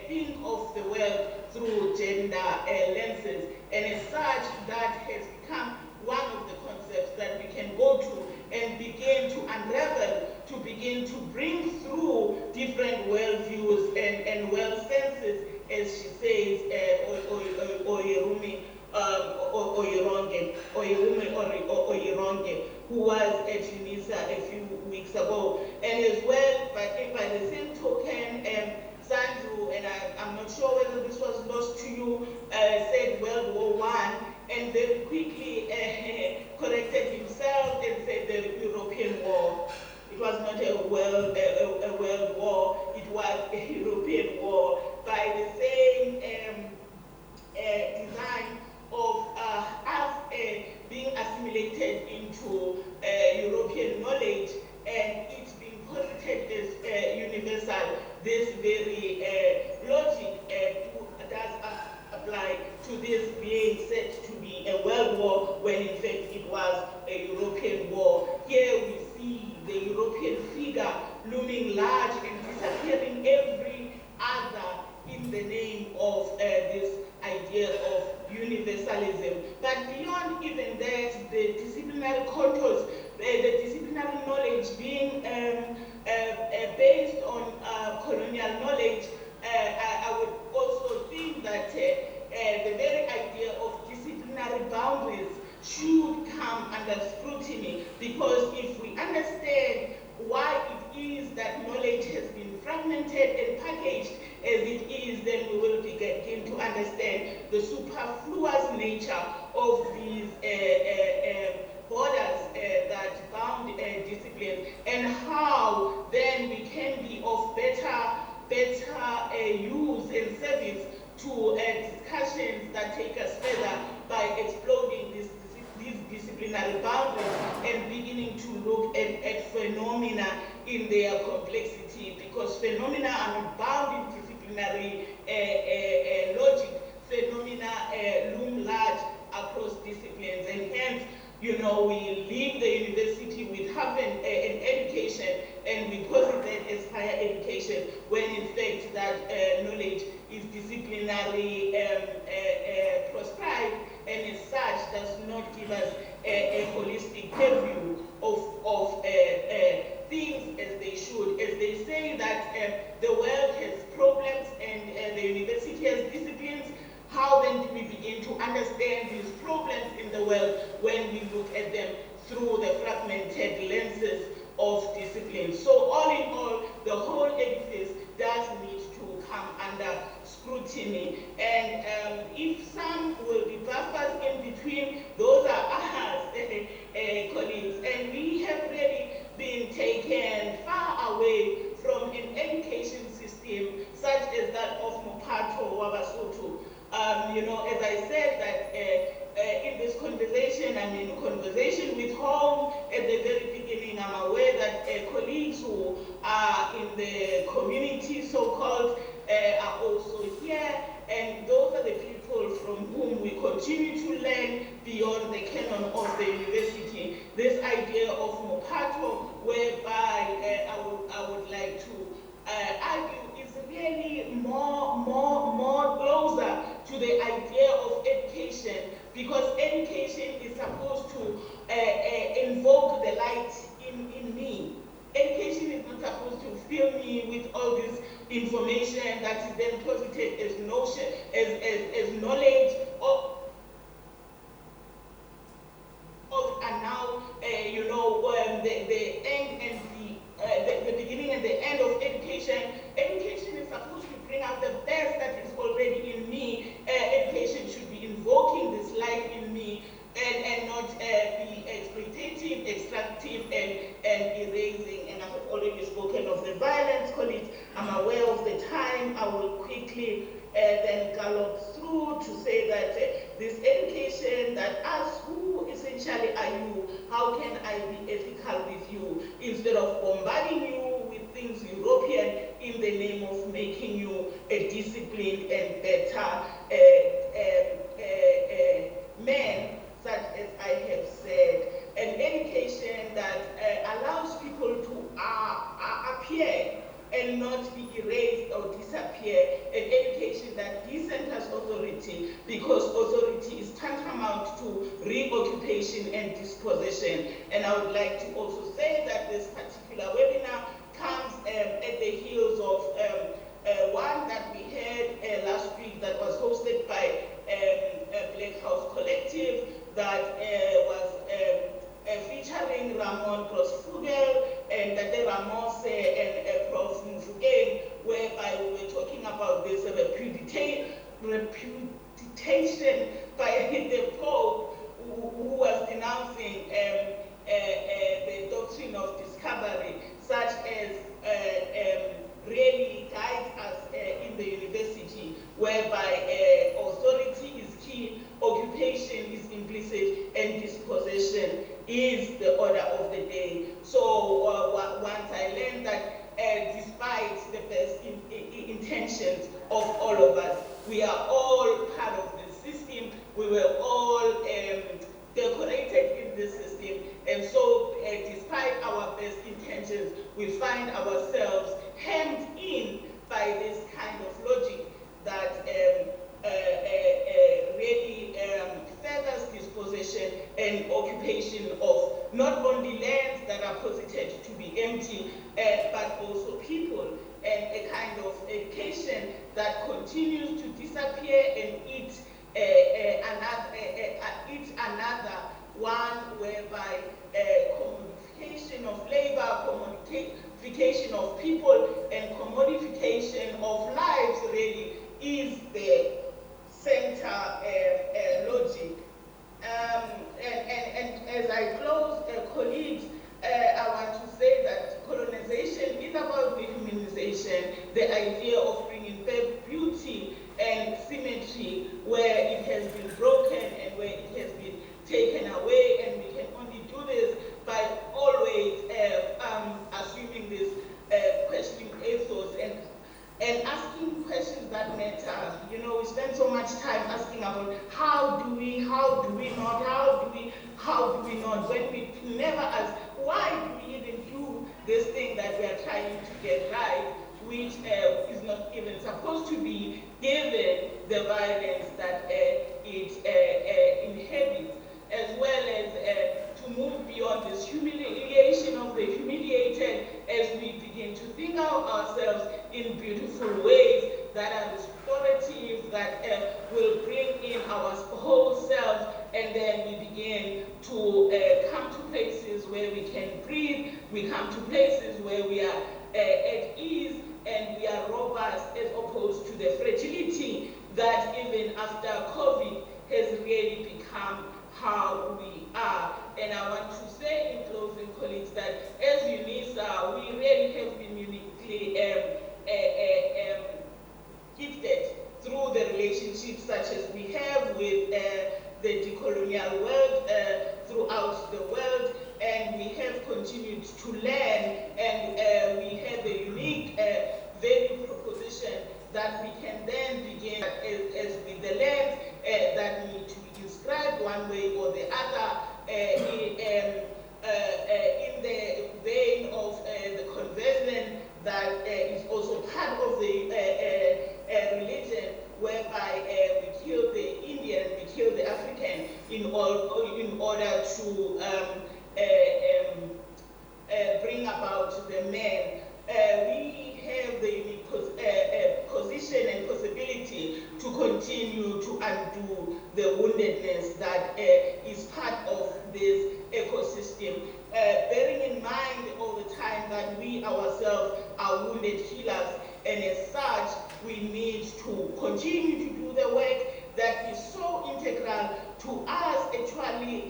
think of the world through gender lenses, and as such that has become one of the concepts that we can go to and begin to unravel, to begin to bring through different worldviews and world senses, as she says, Oyeronge, who was at UNISA a few weeks ago. And as well, by the same token, Sandew, and I'm not sure whether this was lost to you, said World War I, and very quickly corrected himself and said the European War. It was not a world war, it was a European war, by the same design of us being assimilated into European knowledge, and it being posited as universal. This very logic does apply to this being said to be a world war, when in fact it was a European war. Here we see the European figure looming large and disappearing every other in the name of this idea of universalism. But beyond even that, the disciplinary contours, the disciplinary knowledge being based on colonial knowledge, I would also think that then we will begin to understand the superfluous nature of these borders that bound disciplines, and how then we can be of better use and service to discussions that take us further by exploding these disciplinary boundaries and beginning to look at phenomena in their complexity, because phenomena are not bound in disciplinary logic. Phenomena loom large across disciplines, and hence, you know, we leave the university with half an education and we posit that as higher education, when in fact that knowledge is disciplinary prescribed, and as such does not give us a holistic view of things as they should. As they say that the world has problems and the university has disciplines, how then do we begin to understand these problems in the world when we look at them through the fragmented lenses of discipline? So all in all, the whole edifice does need to come under scrutiny. And if some will be buffers in between, those are us, colleagues. And we have really been taken far away from an education system such as that of Mopato Wabasutu. You know, as I said, that in this conversation, I'm in conversation with home. At the very beginning, I'm aware that colleagues who are in the community, so-called, are also here. And those are the people from whom we continue to learn beyond the canon of the university. This idea of Mopato, whereby I would like to argue, is really more closer to the idea of education, because education is supposed to invoke the light in me. Education is not supposed to fill me with all this information that is then posited as notion, as knowledge and now you know, the end and the beginning and the end of education. Education is supposed to bring out the best that is already in me. Education should be invoking this light in me, and not be exploitative, extractive, and erasing. And I have already spoken of the violence, colleagues. I'm aware of the time. I will quickly then gallop through to say that this education that asks, who essentially are you? How can I be ethical with you? Instead of bombarding you with things European in the name of making you a disciplined and better man, such as I have said. An education that allows people to appear and not be erased or disappear. An education that decenters authority, because authority is tantamount to reoccupation and dispossession. And I would like to also say that this particular webinar comes at the heels of one that we had last week that was hosted by Black House Collective, that was featuring Ramon Grossfugel and Dade Ramos and Prof. Mufugeng, whereby we were talking about this repudiation by the Pope, who was denouncing the doctrine of discovery, such as really guides us in the university, whereby authority is key, occupation is implicit, and dispossession is the order of the day. So once I learned that despite the best intentions of all of us, we are all part of the system. We were all decorated in this system, and so despite our best intentions, we find ourselves hemmed in by this kind of logic that really furthers dispossession and occupation of not only lands that are posited to be empty, but also people, and a kind of education that continues to disappear and eat another one, whereby commodification of labor, commodification of people, and commodification of lives really that matter. You know, we spend so much time asking about how do we not, when we never ask, why do we even do this thing that we are trying to get right, which is not even supposed to be, given the violence that it inhabits, as well as to move beyond this humiliation of the humiliated, as we begin to think of ourselves in beautiful ways that are restorative, that will bring in our whole selves, and then we begin to come to places where we can breathe, we come to places where we are at ease, and we are robust, as opposed to the fragility that even after COVID has really become how we are. And I want to say in closing, colleagues, that as UNISA, we really have been uniquely gifted through the relationships such as we have with the decolonial world throughout the world, and we have continued to learn, and we have a unique value proposition that we can then begin as with the lens that need to be inscribed one way or the other in the vein of the conversion that is also part of the religion, whereby we kill the Indian, we kill the African in order to bring about the man. We have the unique position and possibility to continue to undo the woundedness that is part of this ecosystem, bearing in mind all the time that we ourselves are wounded healers, and as such we need to continue to do the work that is so integral to us actually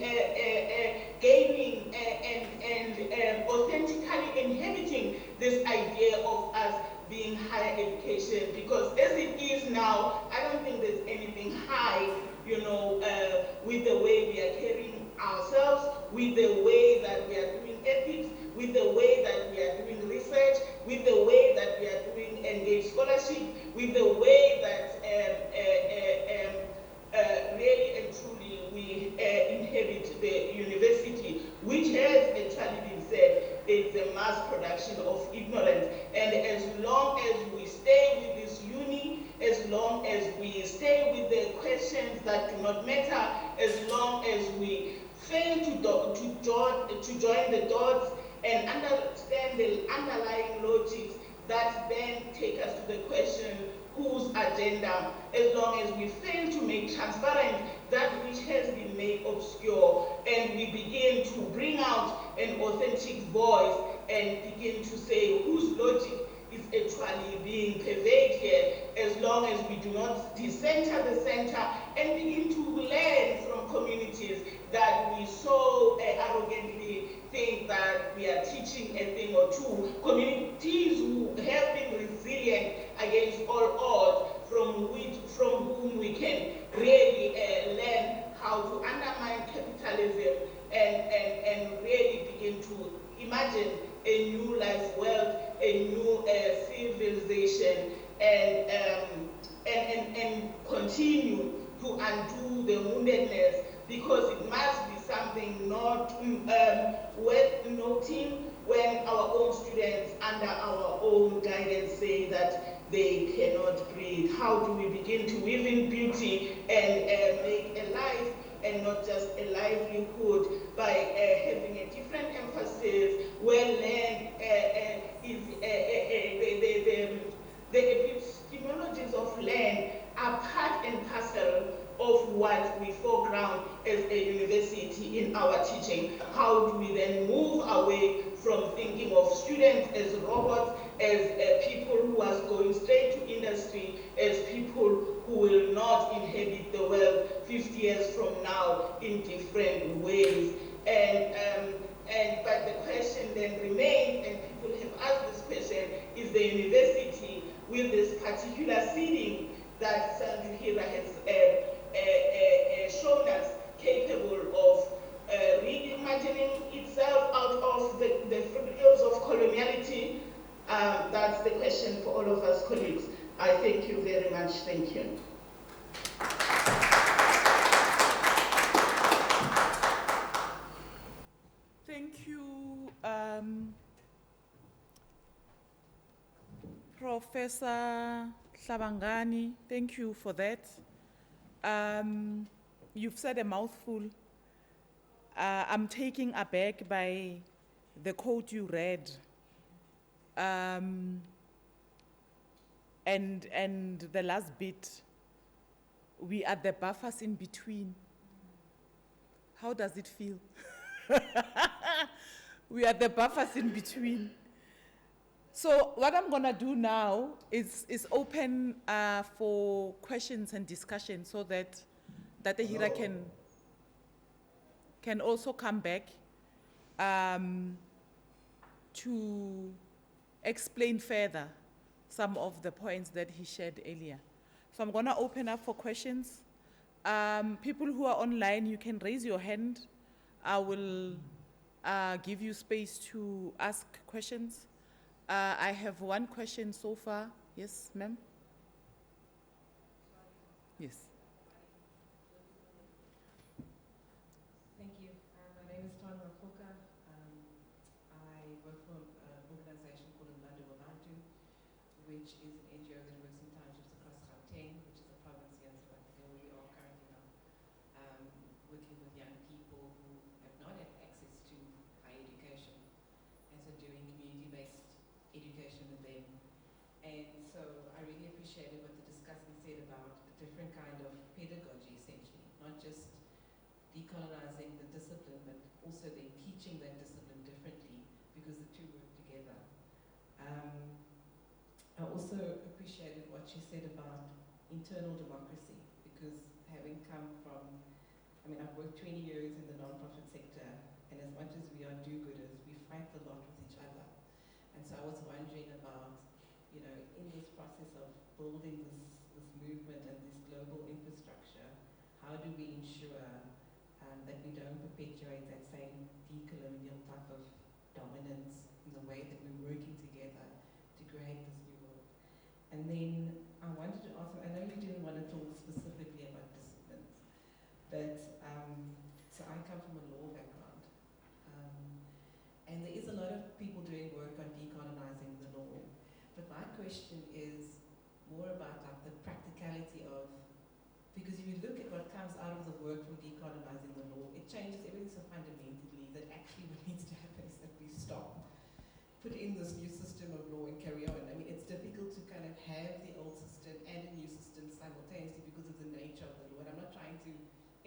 gaining and authentically inhabiting this idea of us being higher education, because as it is now, I don't think there's anything high, you know, with the way we are carrying ourselves, with the way that we are doing ethics, with the way that we are doing research, with the way that we are doing engaged scholarship, with the way that really and truly we inhabit the university, which has actually been said is the mass production of ignorance. And as long as we stay with this uni, as long as we stay with the questions that do not matter, as long as we fail to join the dots and understand the underlying logics that then take us to the question, whose agenda, as long as we fail to make transparent that which has been made obscure, and we begin to bring out an authentic voice and begin to say whose logic is actually being pervaded here, as long as we do not decenter the center and begin to learn from communities that we so arrogantly think that we are teaching a thing or two, communities who have been resilient against all odds, from whom we can really learn how to undermine capitalism and really begin to imagine a new life world, a new civilization, and continue to undo the woundedness, because it must be something not worth noting when our own students under our own guidance say that they cannot breathe. How do we begin to weave in beauty and make a life and not just a livelihood by having a different emphasis where land is the epistemologies of land are part and parcel of what we foreground as a university in our teaching. How do we then move away from thinking of students as robots, as people who are going straight to industry, as people who will not inhabit the world 50 years from now in different ways? But the question then remains, and people have asked this question, is the university with this particular seeding that Sandew Hira has shown us capable of reimagining itself out of the frills of coloniality? That's the question for all of us colleagues. I thank you very much. much. Thank you. Thank you, Professor Shabangani. Thank you for that. You've said a mouthful. I'm taken aback by the quote you read. And the last bit, we are the buffers in between. How does it feel? We are the buffers in between. So what I'm gonna do now is open for questions and discussion so that the Hira can also come back to explain further some of the points that he shared earlier. So I'm gonna open up for questions. People who are online, you can raise your hand. I will give you space to ask questions. I have one question so far. Yes, ma'am? Yes. Thank you. My name is Tanya Foka. I work for an organization called Sandew Hira, which is an NGO that works in townships across Gauteng, which is a province here in South Africa, where we are currently now working with young people who have not had access to higher education, and so doing community-based education with them. And so I really appreciated what the discussant said about a different kind of pedagogy, essentially, not just decolonising the discipline, but also then teaching that discipline differently, because the two work together. I also appreciated what she said about internal democracy, because having come from, I've worked 20 years in the non-profit sector, and as much as we are do-gooders, we fight a lot with each other. And so I was wondering about, in this process of building this movement and this global infrastructure, how do we ensure that we don't perpetuate that same decolonial type of dominance in the way that we're working together to create this new world? And then I wanted to ask, I know you didn't want to talk specifically about disciplines, but so I come from a law background, and there is a lot of people doing work on decolonizing the law, but my question is more about like the practicality of, because if you look at what comes out of the work from decolonizing the law, it changes everything so fundamentally that actually what needs to happen is that we stop, put in this new system of law and carry on. It's difficult to kind of have the old system and a new system simultaneously because of the nature of the law. And I'm not trying to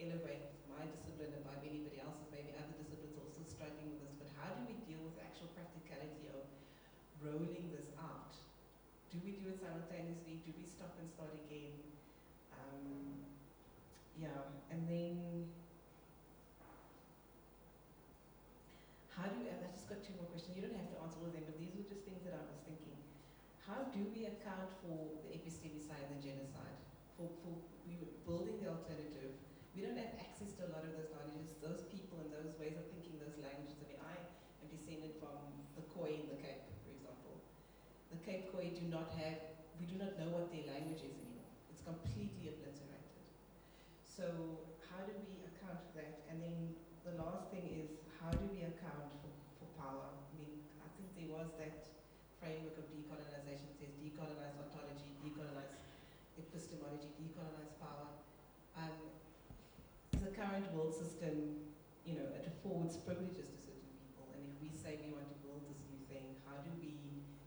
elevate my discipline above anybody else's, maybe other disciplines are also struggling with this, but how do we deal with the actual practicality of rolling this out? Do we do it simultaneously? Do we stop and start again? And then how do we, I've just got two more questions. You don't have to answer all of them, but these were just things that I was thinking. How do we account for the epistemicide and the genocide? For we were building the alternative. We don't have access to a lot of those knowledges, those people and those ways of thinking, those languages. I am descended from the Khoi in the Cape, for example. The Cape Khoi we do not know what their language is anymore. It's completely obliterated. So how do we account for that? And then the last thing is, how do we account for power? I think there was that framework of decolonization that says decolonize ontology, decolonize epistemology, decolonize power. The current world system, it affords privileges to certain people, and if we say we want to build this new thing, how do we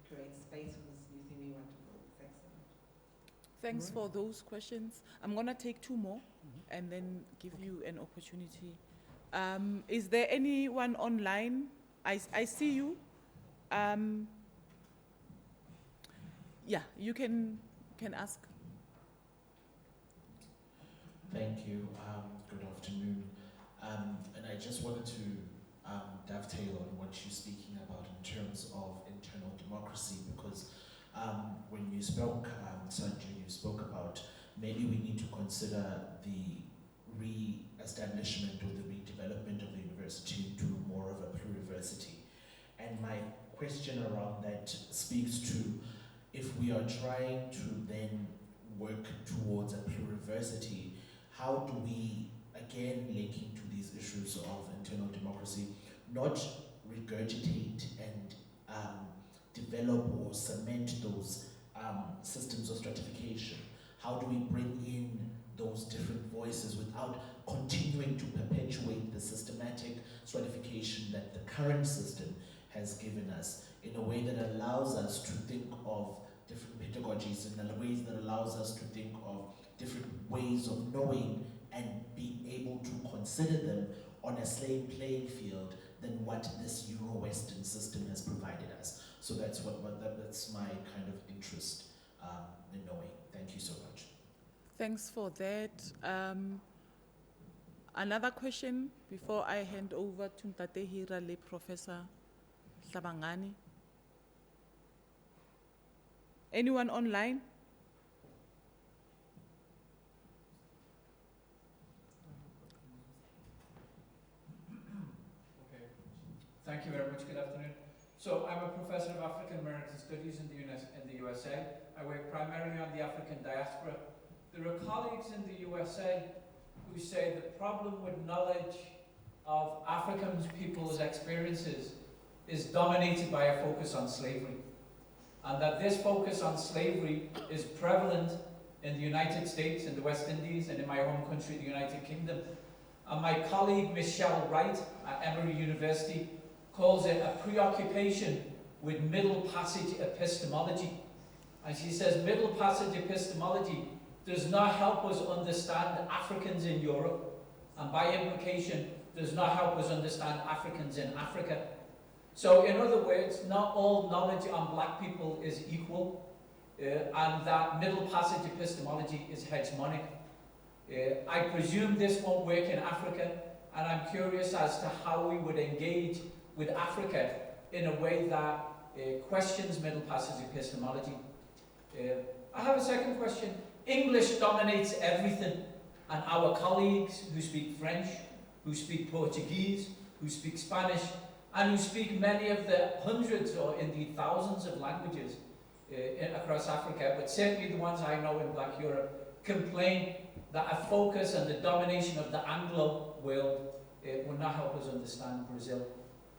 create space for this new thing we want to build? Thanks so much. Thanks for those questions. I'm going to take two more and then give you an opportunity. Is there anyone online? I see you. Yeah, you can ask. Thank you. Good afternoon. And I just wanted to dovetail on what you're speaking about in terms of internal democracy, because when you spoke, Sandew, you spoke about maybe we need to consider the re-establishment or the redevelopment of the university into more of a pluriversity. And my question around that speaks to, if we are trying to then work towards a pluriversity, how do we, again linking to these issues of internal democracy, not regurgitate and develop or cement those systems of stratification? How do we bring in those different voices without continuing to perpetuate the systematic stratification that the current system has given us, in a way that allows us to think of different pedagogies, in ways that allows us to think of different ways of knowing and being able to consider them on a same playing field than what this Euro-Western system has provided us. So that's that's my kind of interest in knowing. Thank you so much. Thanks for that. Another question before I hand over to Sandew Hira, le Professor Hlabangani. Anyone online? Okay. Thank you very much. Good afternoon. So I'm a professor of African American Studies in the USA. I work primarily on the African diaspora. There are colleagues in the USA who say the problem with knowledge of African people's experiences is dominated by a focus on slavery, and that this focus on slavery is prevalent in the United States, in the West Indies, and in my home country, the United Kingdom. And my colleague, Michelle Wright at Emory University, calls it a preoccupation with middle passage epistemology. And she says middle passage epistemology does not help us understand Africans in Europe, and by implication, does not help us understand Africans in Africa. So in other words, not all knowledge on black people is equal, and that middle passage epistemology is hegemonic. I presume this won't work in Africa, and I'm curious as to how we would engage with Africa in a way that questions middle passage epistemology. I have a second question. English dominates everything, and our colleagues who speak French, who speak Portuguese, who speak Spanish, and who speak many of the hundreds or indeed thousands of languages across Africa, but certainly the ones I know in Black Europe, complain that a focus and the domination of the Anglo world will not help us understand Brazil,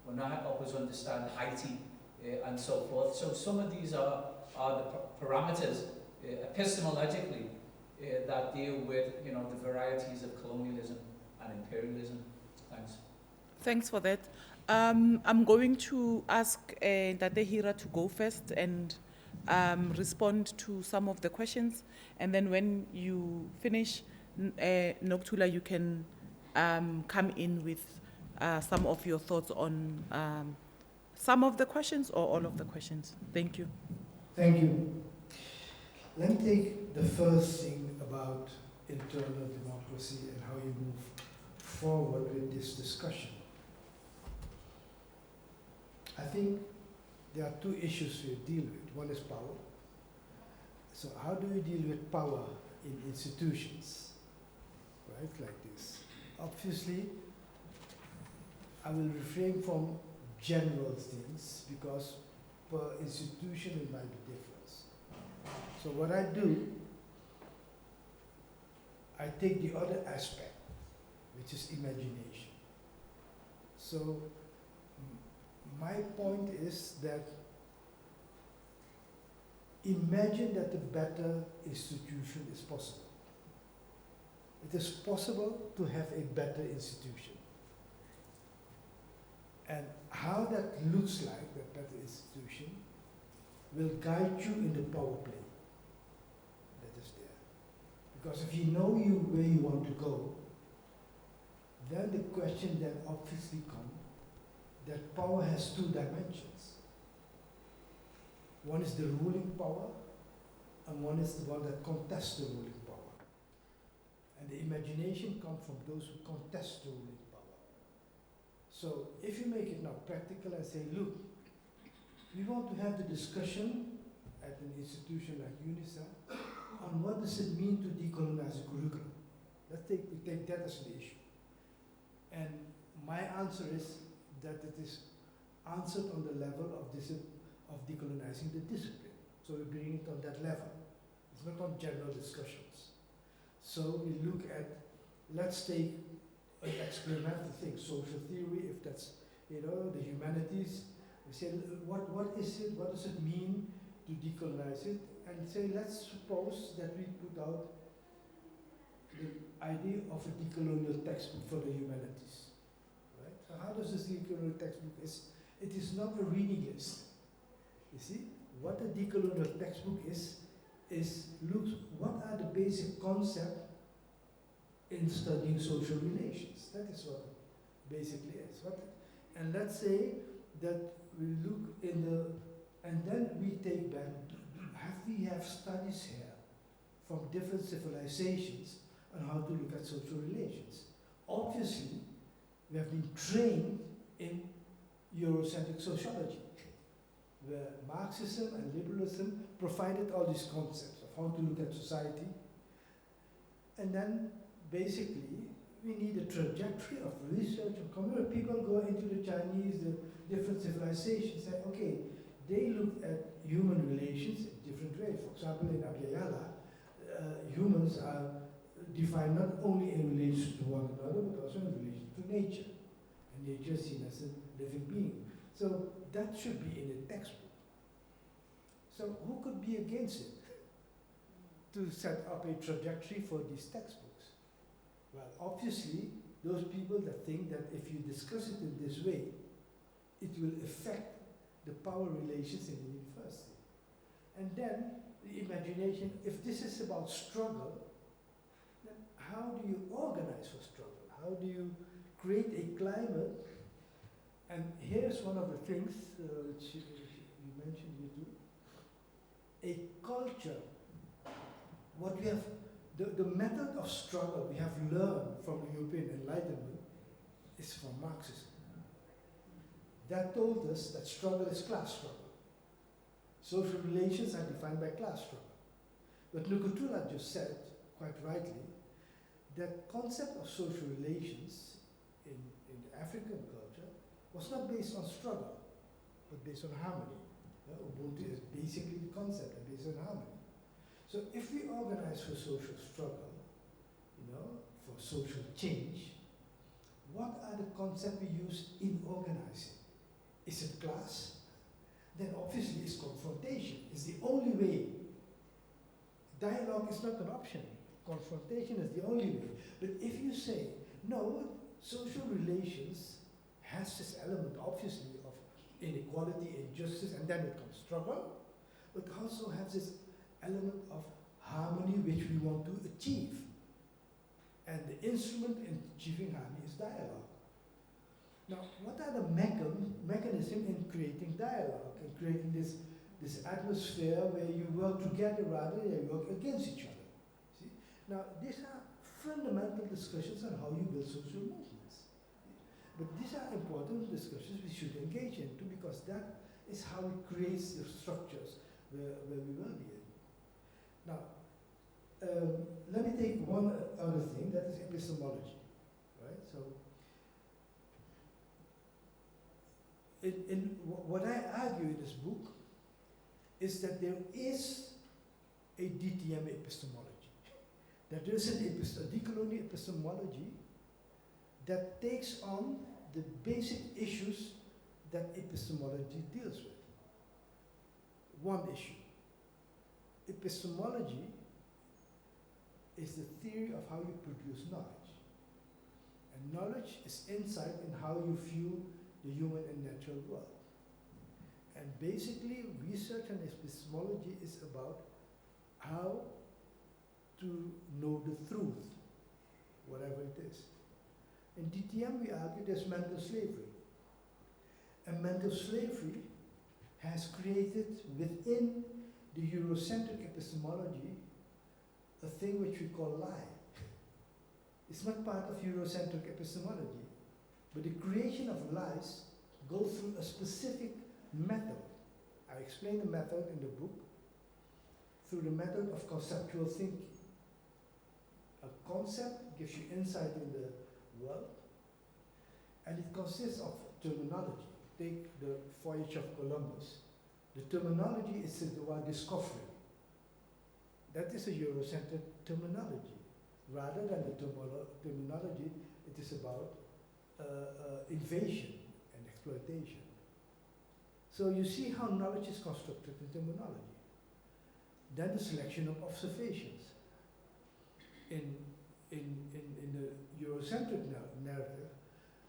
will not help us understand Haiti, and so forth. So some of these are the parameters epistemologically that deal with the varieties of colonialism and imperialism. Thanks. Thanks for that. I'm going to ask Sandew Hira to go first and respond to some of the questions, and then when you finish, Nokuthula, you can come in with some of your thoughts on some of the questions or all of the questions. Thank you. Thank you. Let me take the first thing about internal democracy and how you move forward with this discussion. I think there are two issues we deal with. One is power. So how do we deal with power in institutions, right, like this? Obviously, I will refrain from general things because per institution it might be different. So what I do, I take the other aspect, which is imagination. So my point is that imagine that a better institution is possible. It is possible to have a better institution. And how that looks like, that better institution, will guide you in the power play that is there. Because if you know where you want to go, then the question then obviously comes that power has two dimensions. One is the ruling power, and one is the one that contests the ruling power. And the imagination comes from those who contest the ruling power. So if you make it now practical and say, look, we want to have the discussion at an institution like UNICEF on what does it mean to decolonize the curriculum. We take that as the issue. And my answer is that it is answered on the level of decolonizing the discipline. So we bring it on that level. It's not on general discussions. So we look at, let's take an experimental thing, social theory, if that's, the humanities. We say, what is it, what does it mean to decolonize it? And say, let's suppose that we put out the idea of a decolonial textbook for the humanities. Right? So how does this decolonial textbook is? It is not a reading list. You see, what a decolonial textbook is look what are the basic concepts in studying social relations. That is what it basically is. And let's say that we look in the, and then we take back, we have studies here from different civilizations on how to look at social relations. Obviously, we have been trained in Eurocentric sociology, where Marxism and liberalism provided all these concepts of how to look at society. And then, basically, we need a trajectory of research and community. People go into the Chinese, the different civilizations, say, okay, they look at human relations in different ways. For example, in Abhyayala, humans are defined not only in relation to one another, but also in relation to nature. And nature is seen as a living being. So that should be in a textbook. So who could be against it to set up a trajectory for these textbooks? Well, obviously, those people that think that if you discuss it in this way, it will affect the power relations in the university. And then the imagination, if this is about struggle, then how do you organize for struggle? How do you create a climate? And here's one of the things which you mentioned, you do. A culture, what we have, the method of struggle we have learned from the European Enlightenment is from Marxism. That told us that struggle is class struggle. Social relations are defined by class struggle. But Nukutula just said, quite rightly, that concept of social relations in the African culture was not based on struggle, but based on harmony. Ubuntu is basically the concept and based on harmony. So if we organize for social struggle, for social change, what are the concepts we use in organizing? Is it class? Then obviously it's confrontation. It's the only way. Dialogue is not an option. Confrontation is the only way. But if you say, no, social relations has this element, obviously, of inequality, injustice, and then it comes struggle, but also has this element of harmony which we want to achieve. And the instrument in achieving harmony is dialogue. Now, what are the mechanisms in creating dialogue, in creating this atmosphere where you work together rather than you work against each other? See? Now, these are fundamental discussions on how you build social movements. But these are important discussions we should engage into because that is how it creates the structures where we will be in. Now, let me take one other thing, that is epistemology, right? So, what I argue in this book is that there is a DTM epistemology, that there is a decolonial epistemology that takes on the basic issues that epistemology deals with. One issue. Epistemology is the theory of how you produce knowledge. And knowledge is insight in how you view the human and natural world. And basically, research and epistemology is about how to know the truth, whatever it is. In DTM, we argue there's mental slavery. And mental slavery has created within the Eurocentric epistemology a thing which we call lie. It's not part of Eurocentric epistemology, but the creation of lies goes through a specific method. I explain the method in the book through the method of conceptual thinking. A concept gives you insight in the world, and it consists of terminology. Take the voyage of Columbus. The terminology is the word discovery. That is a Eurocentric terminology. Rather than the terminology, it is about invasion and exploitation. So you see how knowledge is constructed in terminology. Then the selection of observations. In the Eurocentric narrative,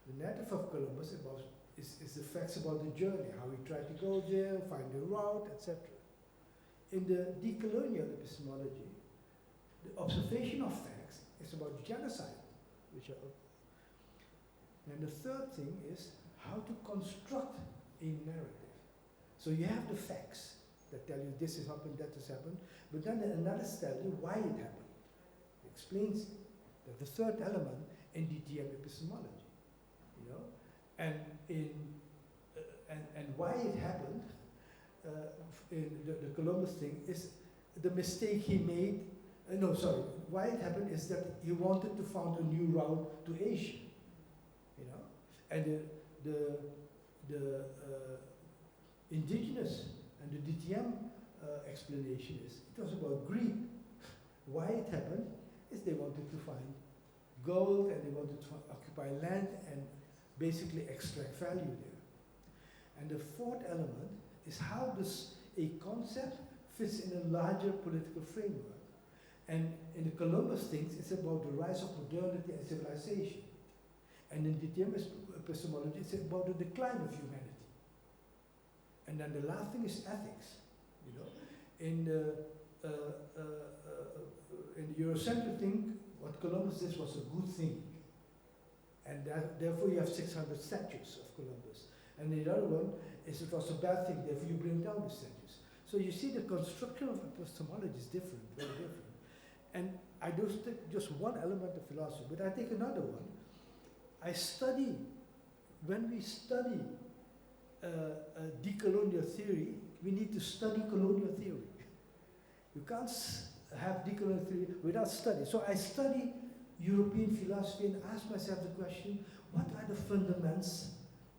the narrative of Columbus is the facts about the journey, how he tried to go there, find the route, etc. In the decolonial epistemology, the observation of facts is about genocide, and the third thing is how to construct a narrative. So you have the facts that tell you this has happened, that has happened, but then the analysis tells you why it happened. It explains that the third element in DTM epistemology, you know, and why it happened in the Columbus thing is the mistake he made. Why it happened is that he wanted to find a new route to Asia, you know, and the indigenous and the DTM explanation is it was about greed. Why it happened is they wanted to find gold and they wanted to occupy land and basically extract value there. And the fourth element is how does a concept fits in a larger political framework. And in the Columbus things, it's about the rise of modernity and civilization. And in DTM epistemology, it's about the decline of humanity. And then the last thing is ethics. You know, in the Eurocentric thing, what Columbus did was a good thing, and therefore you have 600 statues of Columbus. And the other one is it was a bad thing, therefore you bring down the statues. So you see the construction of epistemology is different, very different. And I don't take just one element of philosophy, but I take another one. When we study decolonial theory, we need to study colonial theory. You can't have decolonial theory without study. So I study European philosophy and ask myself the question, what are the fundamentals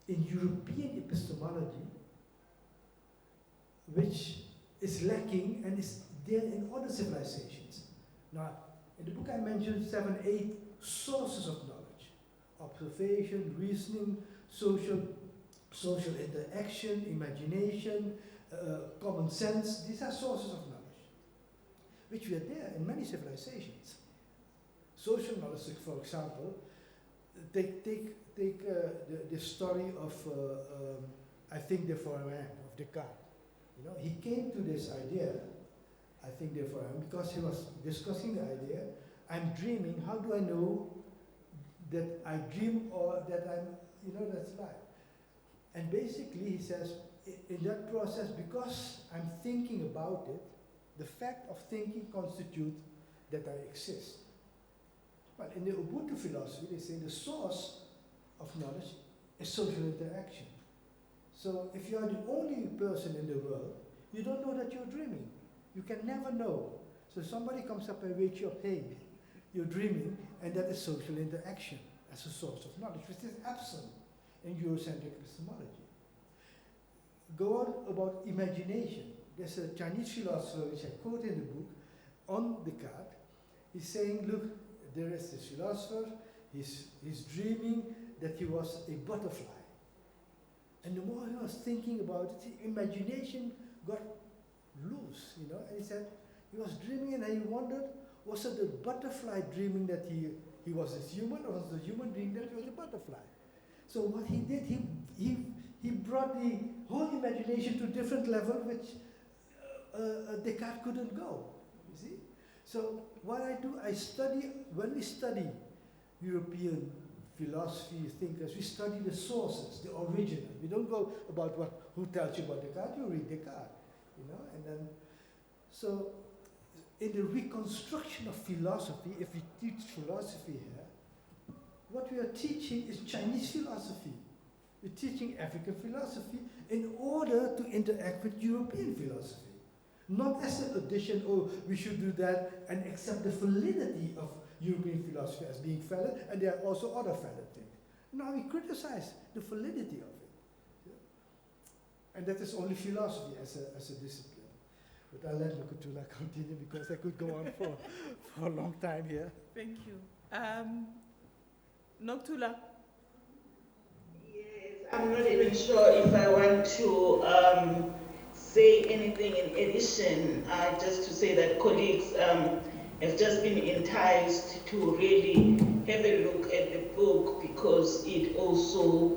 in European epistemology which is lacking and is there in other civilizations? Now, in the book I mentioned 7, 8 sources of knowledge: observation, reasoning, social interaction, imagination, common sense. These are sources of knowledge, which were there in many civilizations. Social knowledge, for example, take the story of, I think, the forain of Descartes. You know, he came to this idea, I think, therefore, because he was discussing the idea, I'm dreaming, how do I know that I dream or that that's life? And basically he says, in that process, because I'm thinking about it, the fact of thinking constitutes that I exist. But in the Ubuntu philosophy, they say the source of knowledge is social interaction. So if you are the only person in the world, you don't know that you're dreaming. You can never know. So somebody comes up and wakes you up, hey, you're dreaming, and that is social interaction as a source of knowledge, which is absent in Eurocentric epistemology. Go on about imagination. There's a Chinese philosopher, which I quote in the book, on Descartes. He's saying, look, there is this philosopher, he's dreaming that he was a butterfly. And the more he was thinking about it, his imagination got loose, you know, and he said, he was dreaming and he wondered, was it the butterfly dreaming that he was a human, or was the human dreaming that he was a butterfly? So what he did, he brought the whole imagination to a different level which Descartes couldn't go, you see? So what I do, when we study European philosophy thinkers, we study the sources, the original. We don't go about who tells you about Descartes, you read Descartes, you know, and then, so in the reconstruction of philosophy, if we teach philosophy here, what we are teaching is Chinese philosophy. We're teaching African philosophy in order to interact with European philosophy. Not as an addition, oh, we should do that and accept the validity of European philosophy as being valid, and there are also other valid things. Now we criticize the validity of it. And that is only philosophy as a discipline. But I'll let Lukutula continue because I could go on for a long time here. Thank you. Noktula. Yes, I'm not even sure if I want to say anything in addition, just to say that colleagues have just been enticed to really have a look at the book because it also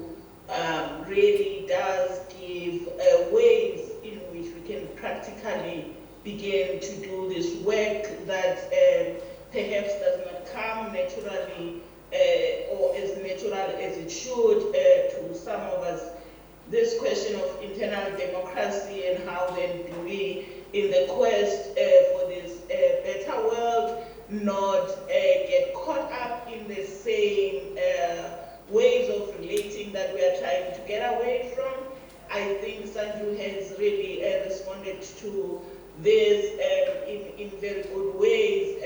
really does give ways in which we can practically begin to do this work that perhaps does not come naturally or as natural as it should to some of us. This question of internal democracy and how then do we, in the quest for this better world, not get caught up in the same ways of relating that we are trying to get away from. I think Sandew has really responded to this in very good ways.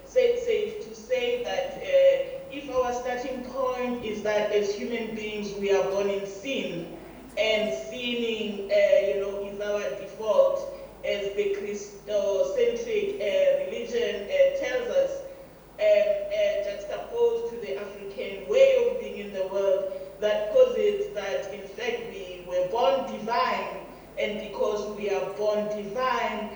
Safe to say that if our starting point is that as human beings we are born in sin, and sinning, is our default, as the Christocentric religion tells us, juxtaposed to the African way of being in the world, that posits that in fact we were born divine, and because we are born divine,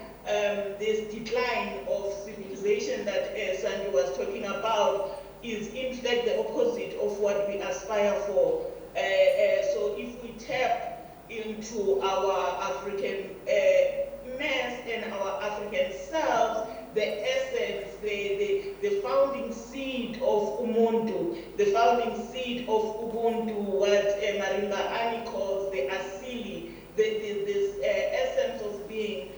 this decline of civilization that Sandew was talking about is in fact the opposite of what we aspire for. So if we tap into our African mess and our African selves, the essence, the founding seed of Umuntu, the founding seed of Ubuntu, what Marimba Ani calls the Asili, this essence of being,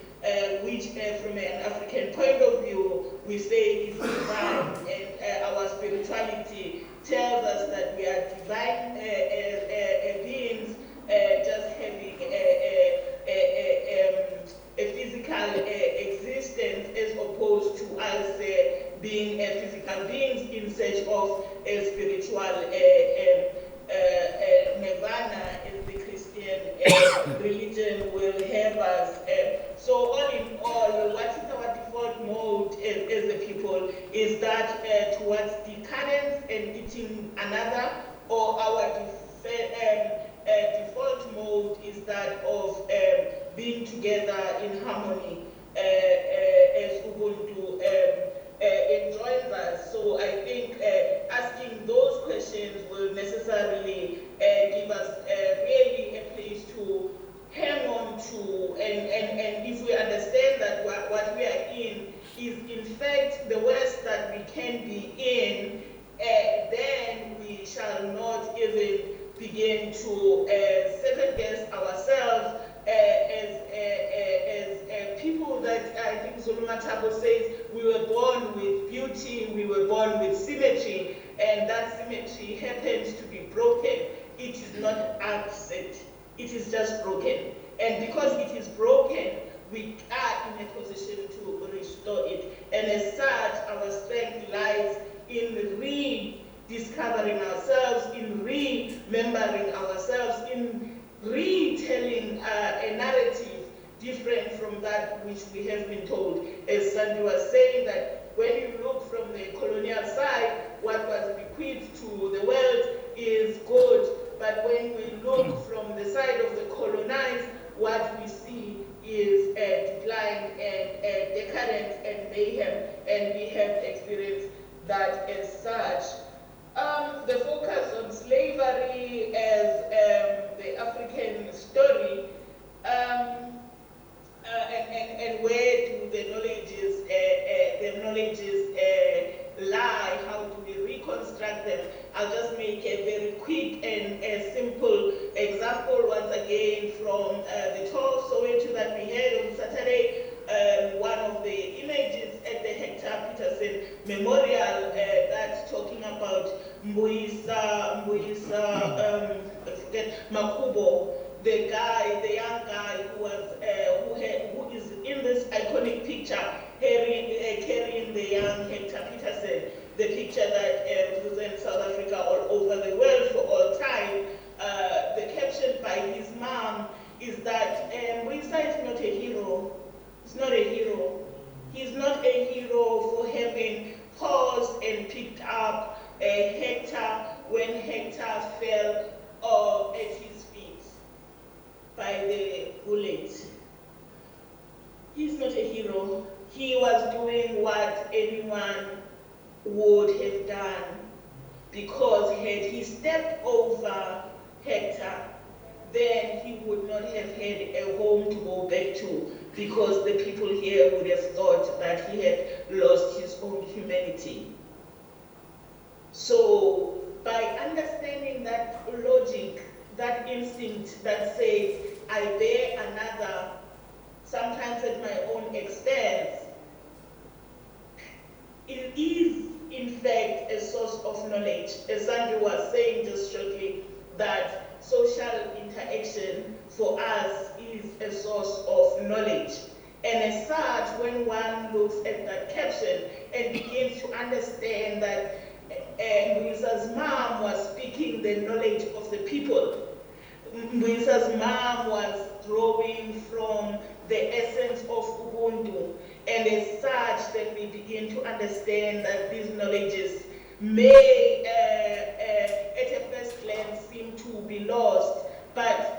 which from an African point of view, we say is divine, and our spirituality tells us that we are divine beings, just having a physical existence as opposed to us being physical beings in search of a spiritual nirvana, as the Christian religion will have us. So all in all, what is our default mode as a people is that towards decadence and eating another, or our default mode is that of being together in harmony as Ubuntu enjoins us. So I think asking those questions will necessarily give us really a place to hang on to, and if we understand that what we are in is in fact the worst that we can be in, then we shall not even begin to second guess ourselves as people that I think Zuluma Tabo says we were born with beauty, we were born with symmetry, and that symmetry happens to be broken. It is not absent, it is just broken. And because it is broken, we are in a position to restore it. And as such, our strength lies in rediscovering ourselves, in remembering ourselves, in retelling a narrative different from that which we have been told. As Sandew was saying, that when you look from the colonial side, what was bequeathed to the world is good, but when we look from the side of the colonized, what we see is decline and decadence and mayhem, and we have experienced that as such. The focus on slavery as the African story, and where do the knowledges lie? How do we reconstruct them? I'll just make a very quick and a simple example once again from the talk Soweto that we had on Saturday. One of the images at the Hector Peterson Memorial that's talking about Mbuisa Makubo, the guy, the young guy who was who is in this iconic picture carrying the young Hector Peterson, the picture that represents South Africa all over the world for all time. The caption by his mom is that Mbuisa is not a hero. It's He's not a hero. He's not a hero for having paused and picked up Hector when Hector fell at his feet by the bullet. He's not a hero. He was doing what anyone would have done, because had he stepped over Hector, then he would not have had a home to go back to, because the people here would have thought that he had lost his own humanity. So by understanding that logic, that instinct that says, I bear another, sometimes at my own expense, it is in fact a source of knowledge. As Sandew was saying just shortly, that social interaction for us is a source of knowledge. And as such, when one looks at that caption and begins to understand that Mwisa's mom was speaking the knowledge of the people, Mwisa's mom was drawing from the essence of Ubuntu, and as such, then we begin to understand that these knowledges may, at a first glance, seem to be lost, but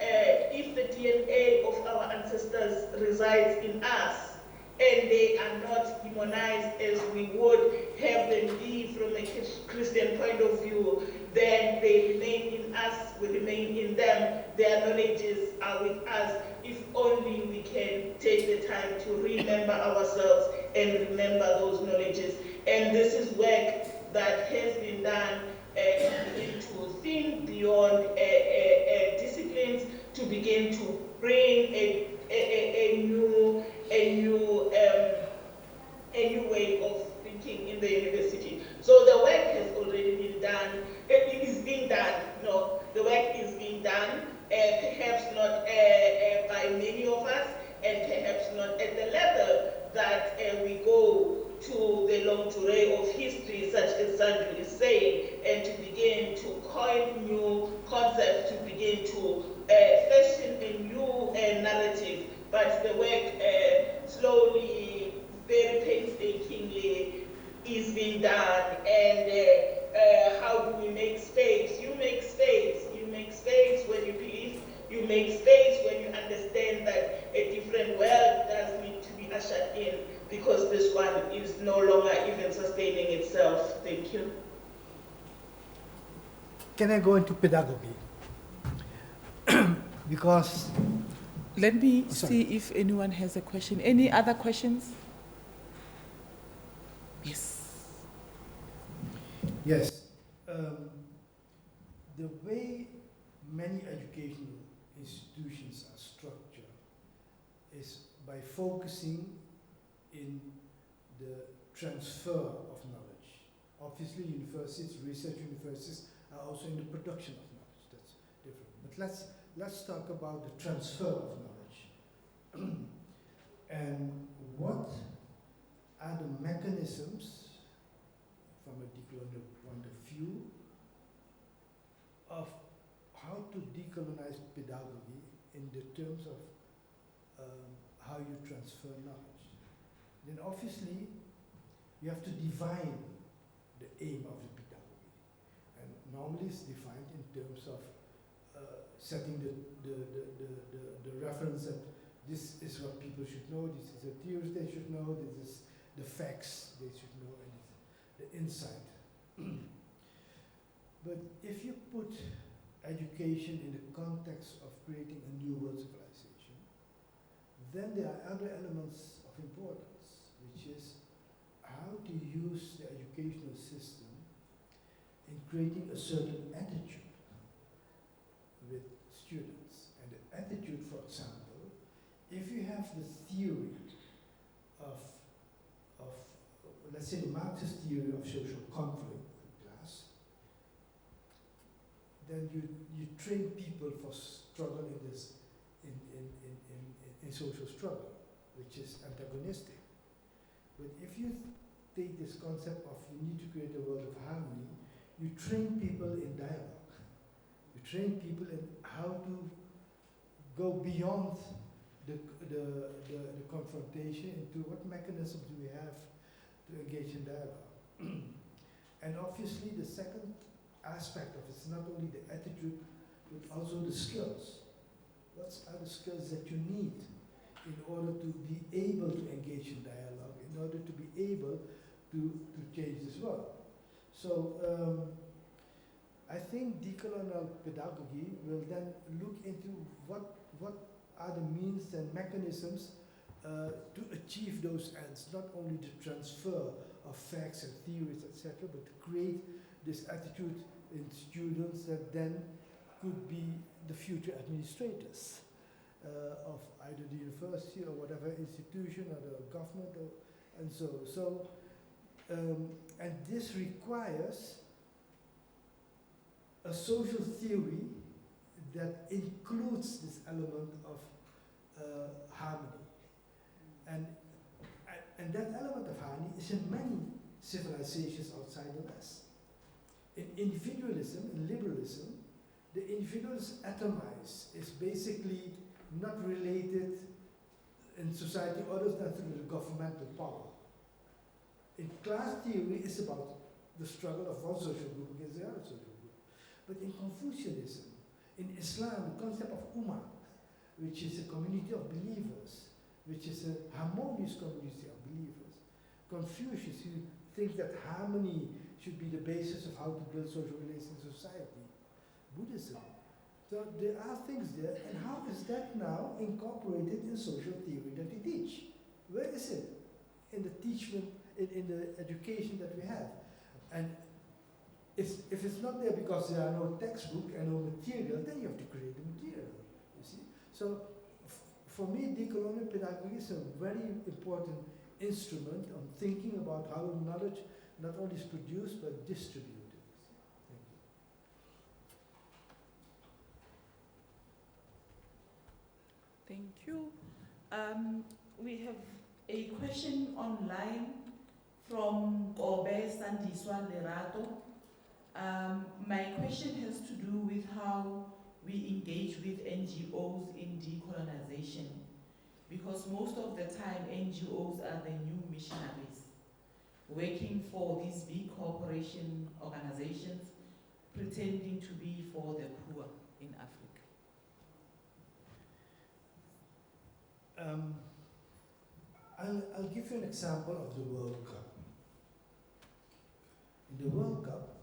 if the DNA of our ancestors resides in us, and they are not demonized as we would have them be from a Christian point of view, then they remain in us, we remain in them, their knowledges are with us, if only we can take the time to remember ourselves and remember those knowledges. And this is work that has been done to think beyond disciplines, to begin to bring a new way of thinking in the university. So the work has already been done. It is being done. No, the work is being done. Perhaps not by many of us, and perhaps not at the level that we go to the long durée of history, such as Sandew is saying, and to begin to coin new concepts, to begin to fashion a new narrative. But the work slowly, very painstakingly, is being done. And how do we make space? You make space. You make space when you believe. You make space when you understand that a different world does need to be ushered in, because this one is no longer even sustaining itself. Thank you. Can I go into pedagogy? Because Let me Sorry. see if anyone has a question. Any other questions? Yes. yes, the way many educational institutions are structured is by focusing in the transfer of knowledge. Obviously, universities, research universities are also in the production of knowledge. That's different. But let's talk about the transfer of knowledge. And what are the mechanisms, from a decolonial point of view, of how to decolonize pedagogy in the terms of how you transfer knowledge? Then obviously, you have to define the aim of the pedagogy. And normally it's defined in terms of setting the reference that this is what people should know, this is the theories they should know, this is the facts they should know, and the insight. But if you put education in the context of creating a new world civilization, then there are other elements of importance, which is how to use the educational system in creating a certain attitude with students. And the attitude, for example, if you have the theory of let's say the Marxist theory of social conflict in class, then you train people for struggle in this in social struggle, which is antagonistic. But if you take this concept of you need to create a world of harmony, you train people in dialogue. You train people in how to go beyond the confrontation into what mechanisms do we have to engage in dialogue. And obviously the second aspect of it is not only the attitude, but also the skills. What are the skills that you need in order to be able to engage in dialogue, in order to be able to change this world? So I think decolonial pedagogy will then look into what are the means and mechanisms to achieve those ends, not only the transfer of facts and theories, etc., but to create this attitude in students that then could be the future administrators of either the university or whatever institution or the government and so. And this requires a social theory that includes this element of harmony. And that element of harmony is in many civilizations outside the West. In individualism, in liberalism, the individual is atomized, is basically not related in society other than through the governmental power. In class theory, it's about the struggle of one social group against the other social group. But in Confucianism, in Islam, the concept of Ummah, which is a community of believers, which is a harmonious community of believers. Confucius, who thinks that harmony should be the basis of how to build social relations in society. Buddhism. So there are things there, and how is that now incorporated in social theory that we teach? Where is it? In the teachment, in the education that we have. And if it's not there because there are no textbook and no material, then you have to create the material, you see. So for me, decolonial pedagogy is a very important instrument on thinking about how knowledge not only is produced but distributed. Thank you. We have a question online from Kobe Sandiswa Lerato. My question has to do with how we engage with NGOs in decolonization, because most of the time NGOs are the new missionaries working for these big corporation organizations pretending to be for the poor in Africa. I'll give you an example of the World Cup. In the World Cup,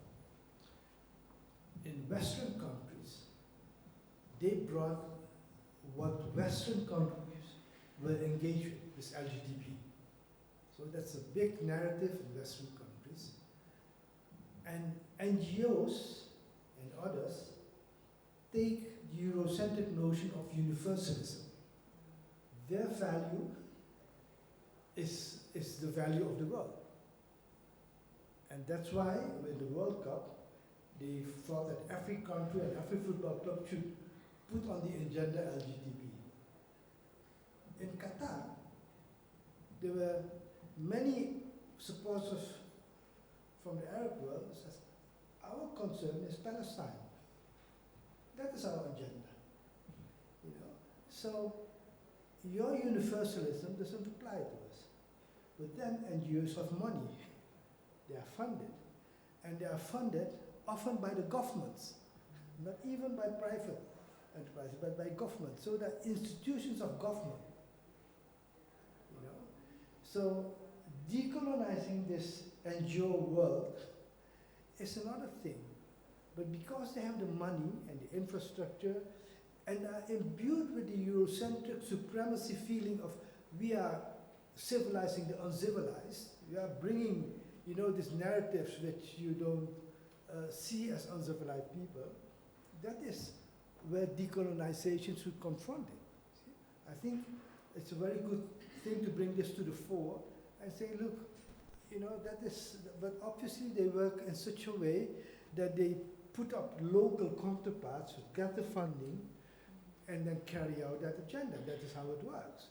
in Western countries, they brought what Western countries will engage with LGBT. So that's a big narrative in Western countries. And NGOs and others take the Eurocentric notion of universalism. Their value is the value of the world. And that's why with the World Cup, they thought that every country and every football club should put on the agenda LGBT. In Qatar, there were many supporters from the Arab world who says, our concern is Palestine. That is our agenda. You know? So your universalism doesn't apply to us. But then NGOs have money. They are funded. And they are funded often by the governments, not even by private enterprises, but by government. So that institutions of government. You know? So decolonizing this NGO world is another thing. But because they have the money and the infrastructure and are imbued with the Eurocentric supremacy feeling of we are civilizing the uncivilized, we are bringing, you know, these narratives which you don't see as uncivilized people, that is where decolonization should confront it. See? I think it's a very good thing to bring this to the fore and say, look, you know, that is, but obviously they work in such a way that they put up local counterparts who get the funding and then carry out that agenda. That is how it works,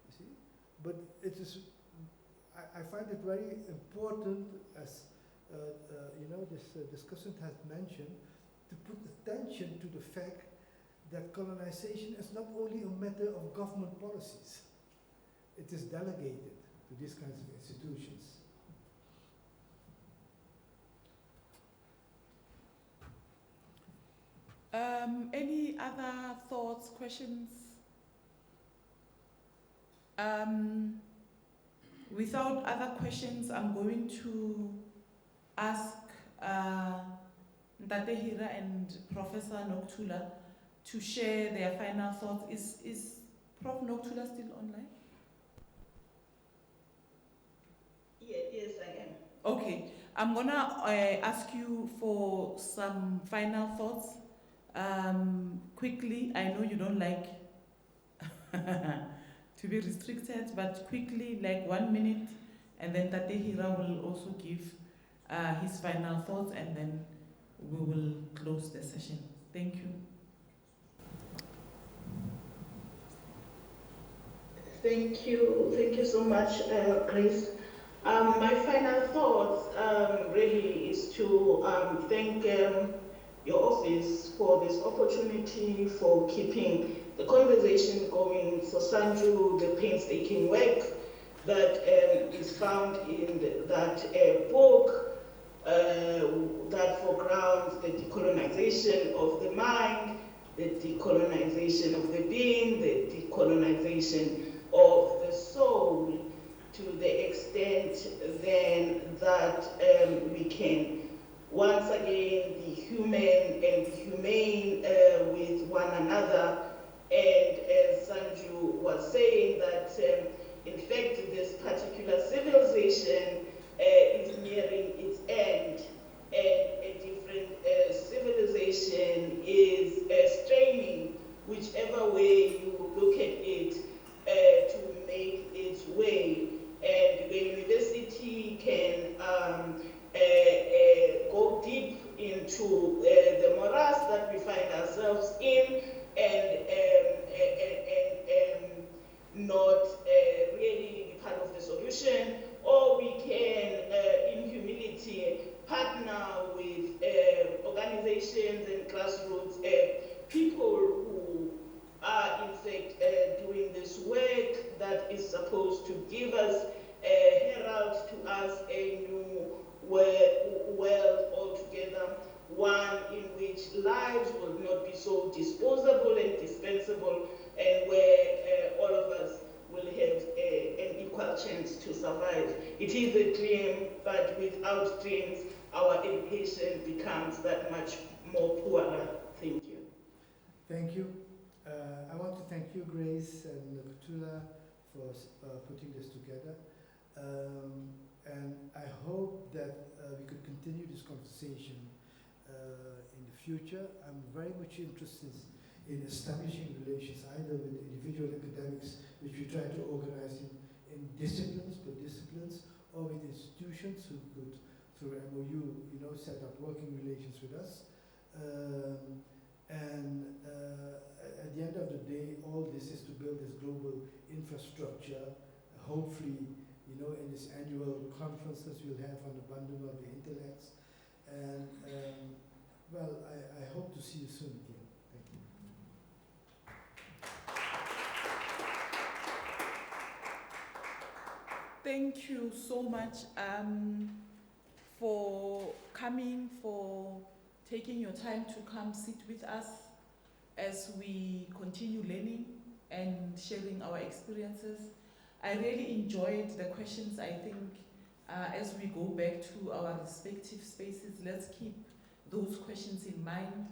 you see. But it is, I find it very important, as you know, this discussant has mentioned, to put attention to the fact that colonization is not only a matter of government policies, it is delegated to these kinds of institutions. Any other thoughts, questions? Without other questions, I'm going to ask Ntate Hira and Professor Nokuthula to share their final thoughts. Is Prof. Nokuthula still online? Yes, I am. Okay, I'm gonna ask you for some final thoughts. Quickly, I know you don't like to be restricted, but quickly, like 1 minute, and then Tate Hira will also give his final thoughts, and then we will close the session. Thank you. Thank you so much, Grace. My final thoughts really is to thank your office for this opportunity, for keeping the conversation going, for Sandew, the painstaking work that is found in that book that foregrounds the decolonization of the mind, the decolonization of the being, the decolonization of the soul, to the extent then that we can once again be human and humane with one another. And as Sandew was saying, that in fact this particular civilization is nearing its end, and a different civilization is straining, whichever way you look at it, to make its way. And the university can go deep into the morass that we find ourselves in, and not really be part of the solution, or we can, in humility, partner with organizations and grassroots people who are in fact doing this work that is supposed to give us, herald to us a new world altogether, one in which lives will not be so disposable and dispensable, and where all of us will have an equal chance to survive. It is a dream, but without dreams, our education becomes that much more poorer. Thank you. Thank you. I want to thank you, Grace and Nokuthula, for putting this together. And I hope that we could continue this conversation in the future. I'm very much interested in establishing relations either with individual academics, which we try to organize in disciplines, or with institutions who could, through MOU, set up working relations with us. And at the end of the day, all this is to build this global infrastructure. Hopefully, in this annual conferences we'll have on the bundle of the intellects. And well, I hope to see you soon again. Thank you. Thank you so much for coming, for taking your time to come sit with us as we continue learning and sharing our experiences. I really enjoyed the questions. I think as we go back to our respective spaces, let's keep those questions in mind.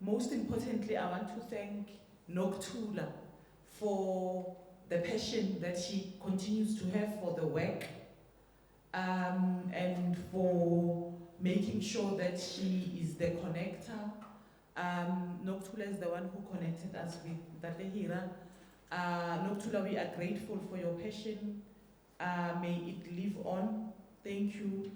Most importantly, I want to thank Nokuthula for the passion that she continues to have for the work, and for making sure that she is the connector. Nokuthula is the one who connected us with Ntate Hira. Nokuthula, we are grateful for your passion. May it live on. Thank you.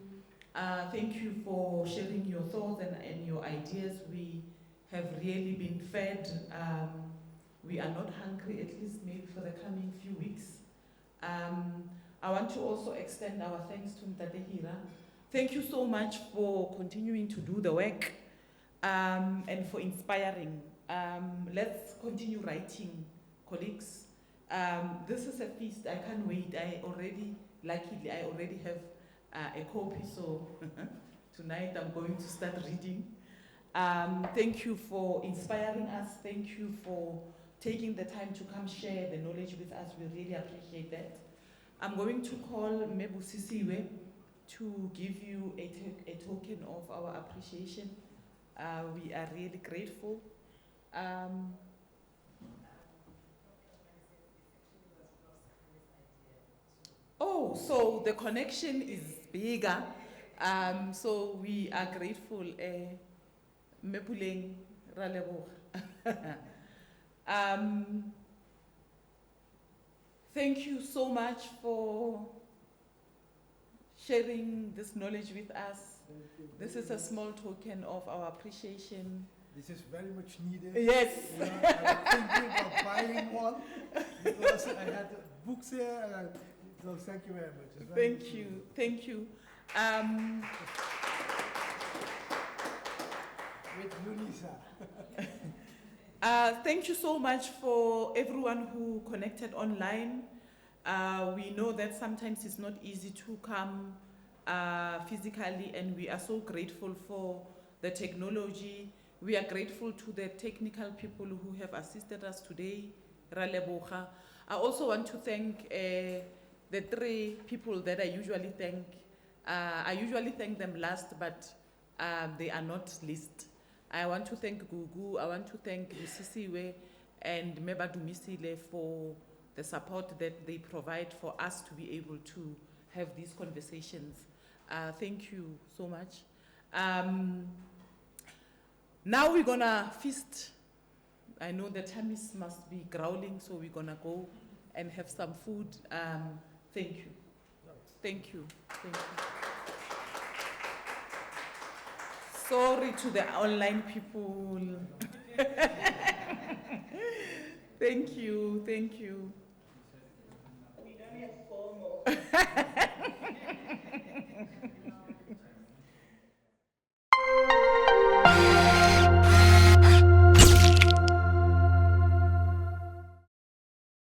Thank you for sharing your thoughts and your ideas. We have really been fed. We are not hungry, at least maybe for the coming few weeks. I want to also extend our thanks to Ntate Hira. Thank you so much for continuing to do the work. and for inspiring. Let's continue writing, colleagues. This is a feast. I can't wait. Luckily, I already have a copy, so tonight I'm going to start reading. Thank you for inspiring us. Thank you for taking the time to come share the knowledge with us. We really appreciate that. I'm going to call Mebu Sisiwe to give you a token of our appreciation. We are really grateful. Oh, so the connection is bigger. So we are grateful. Mepuleng Raleboga. Thank you so much for sharing this knowledge with us. This is a small token of our appreciation. This is very much needed. Yes. I was thinking of buying one because I had books here. So thank you very much. It's very much Thank you. needed. Thank you. With Lunisa. Thank you so much for everyone who connected online. We know that sometimes it's not easy to come physically, and we are so grateful for the technology. We are grateful to the technical people who have assisted us today. Raleboga. I also want to thank the three people that I usually thank. I usually thank them last, but they are not listed. I want to thank Gugu, I want to thank Sisiwe and Meba Dumisile for the support that they provide for us to be able to have these conversations. Thank you so much. Now we're gonna feast. I know the tummies must be growling, so we're gonna go and have some food. Thank you. Thank you. Thank you. Sorry to the online people. Thank you. Thank you. We don't have formal.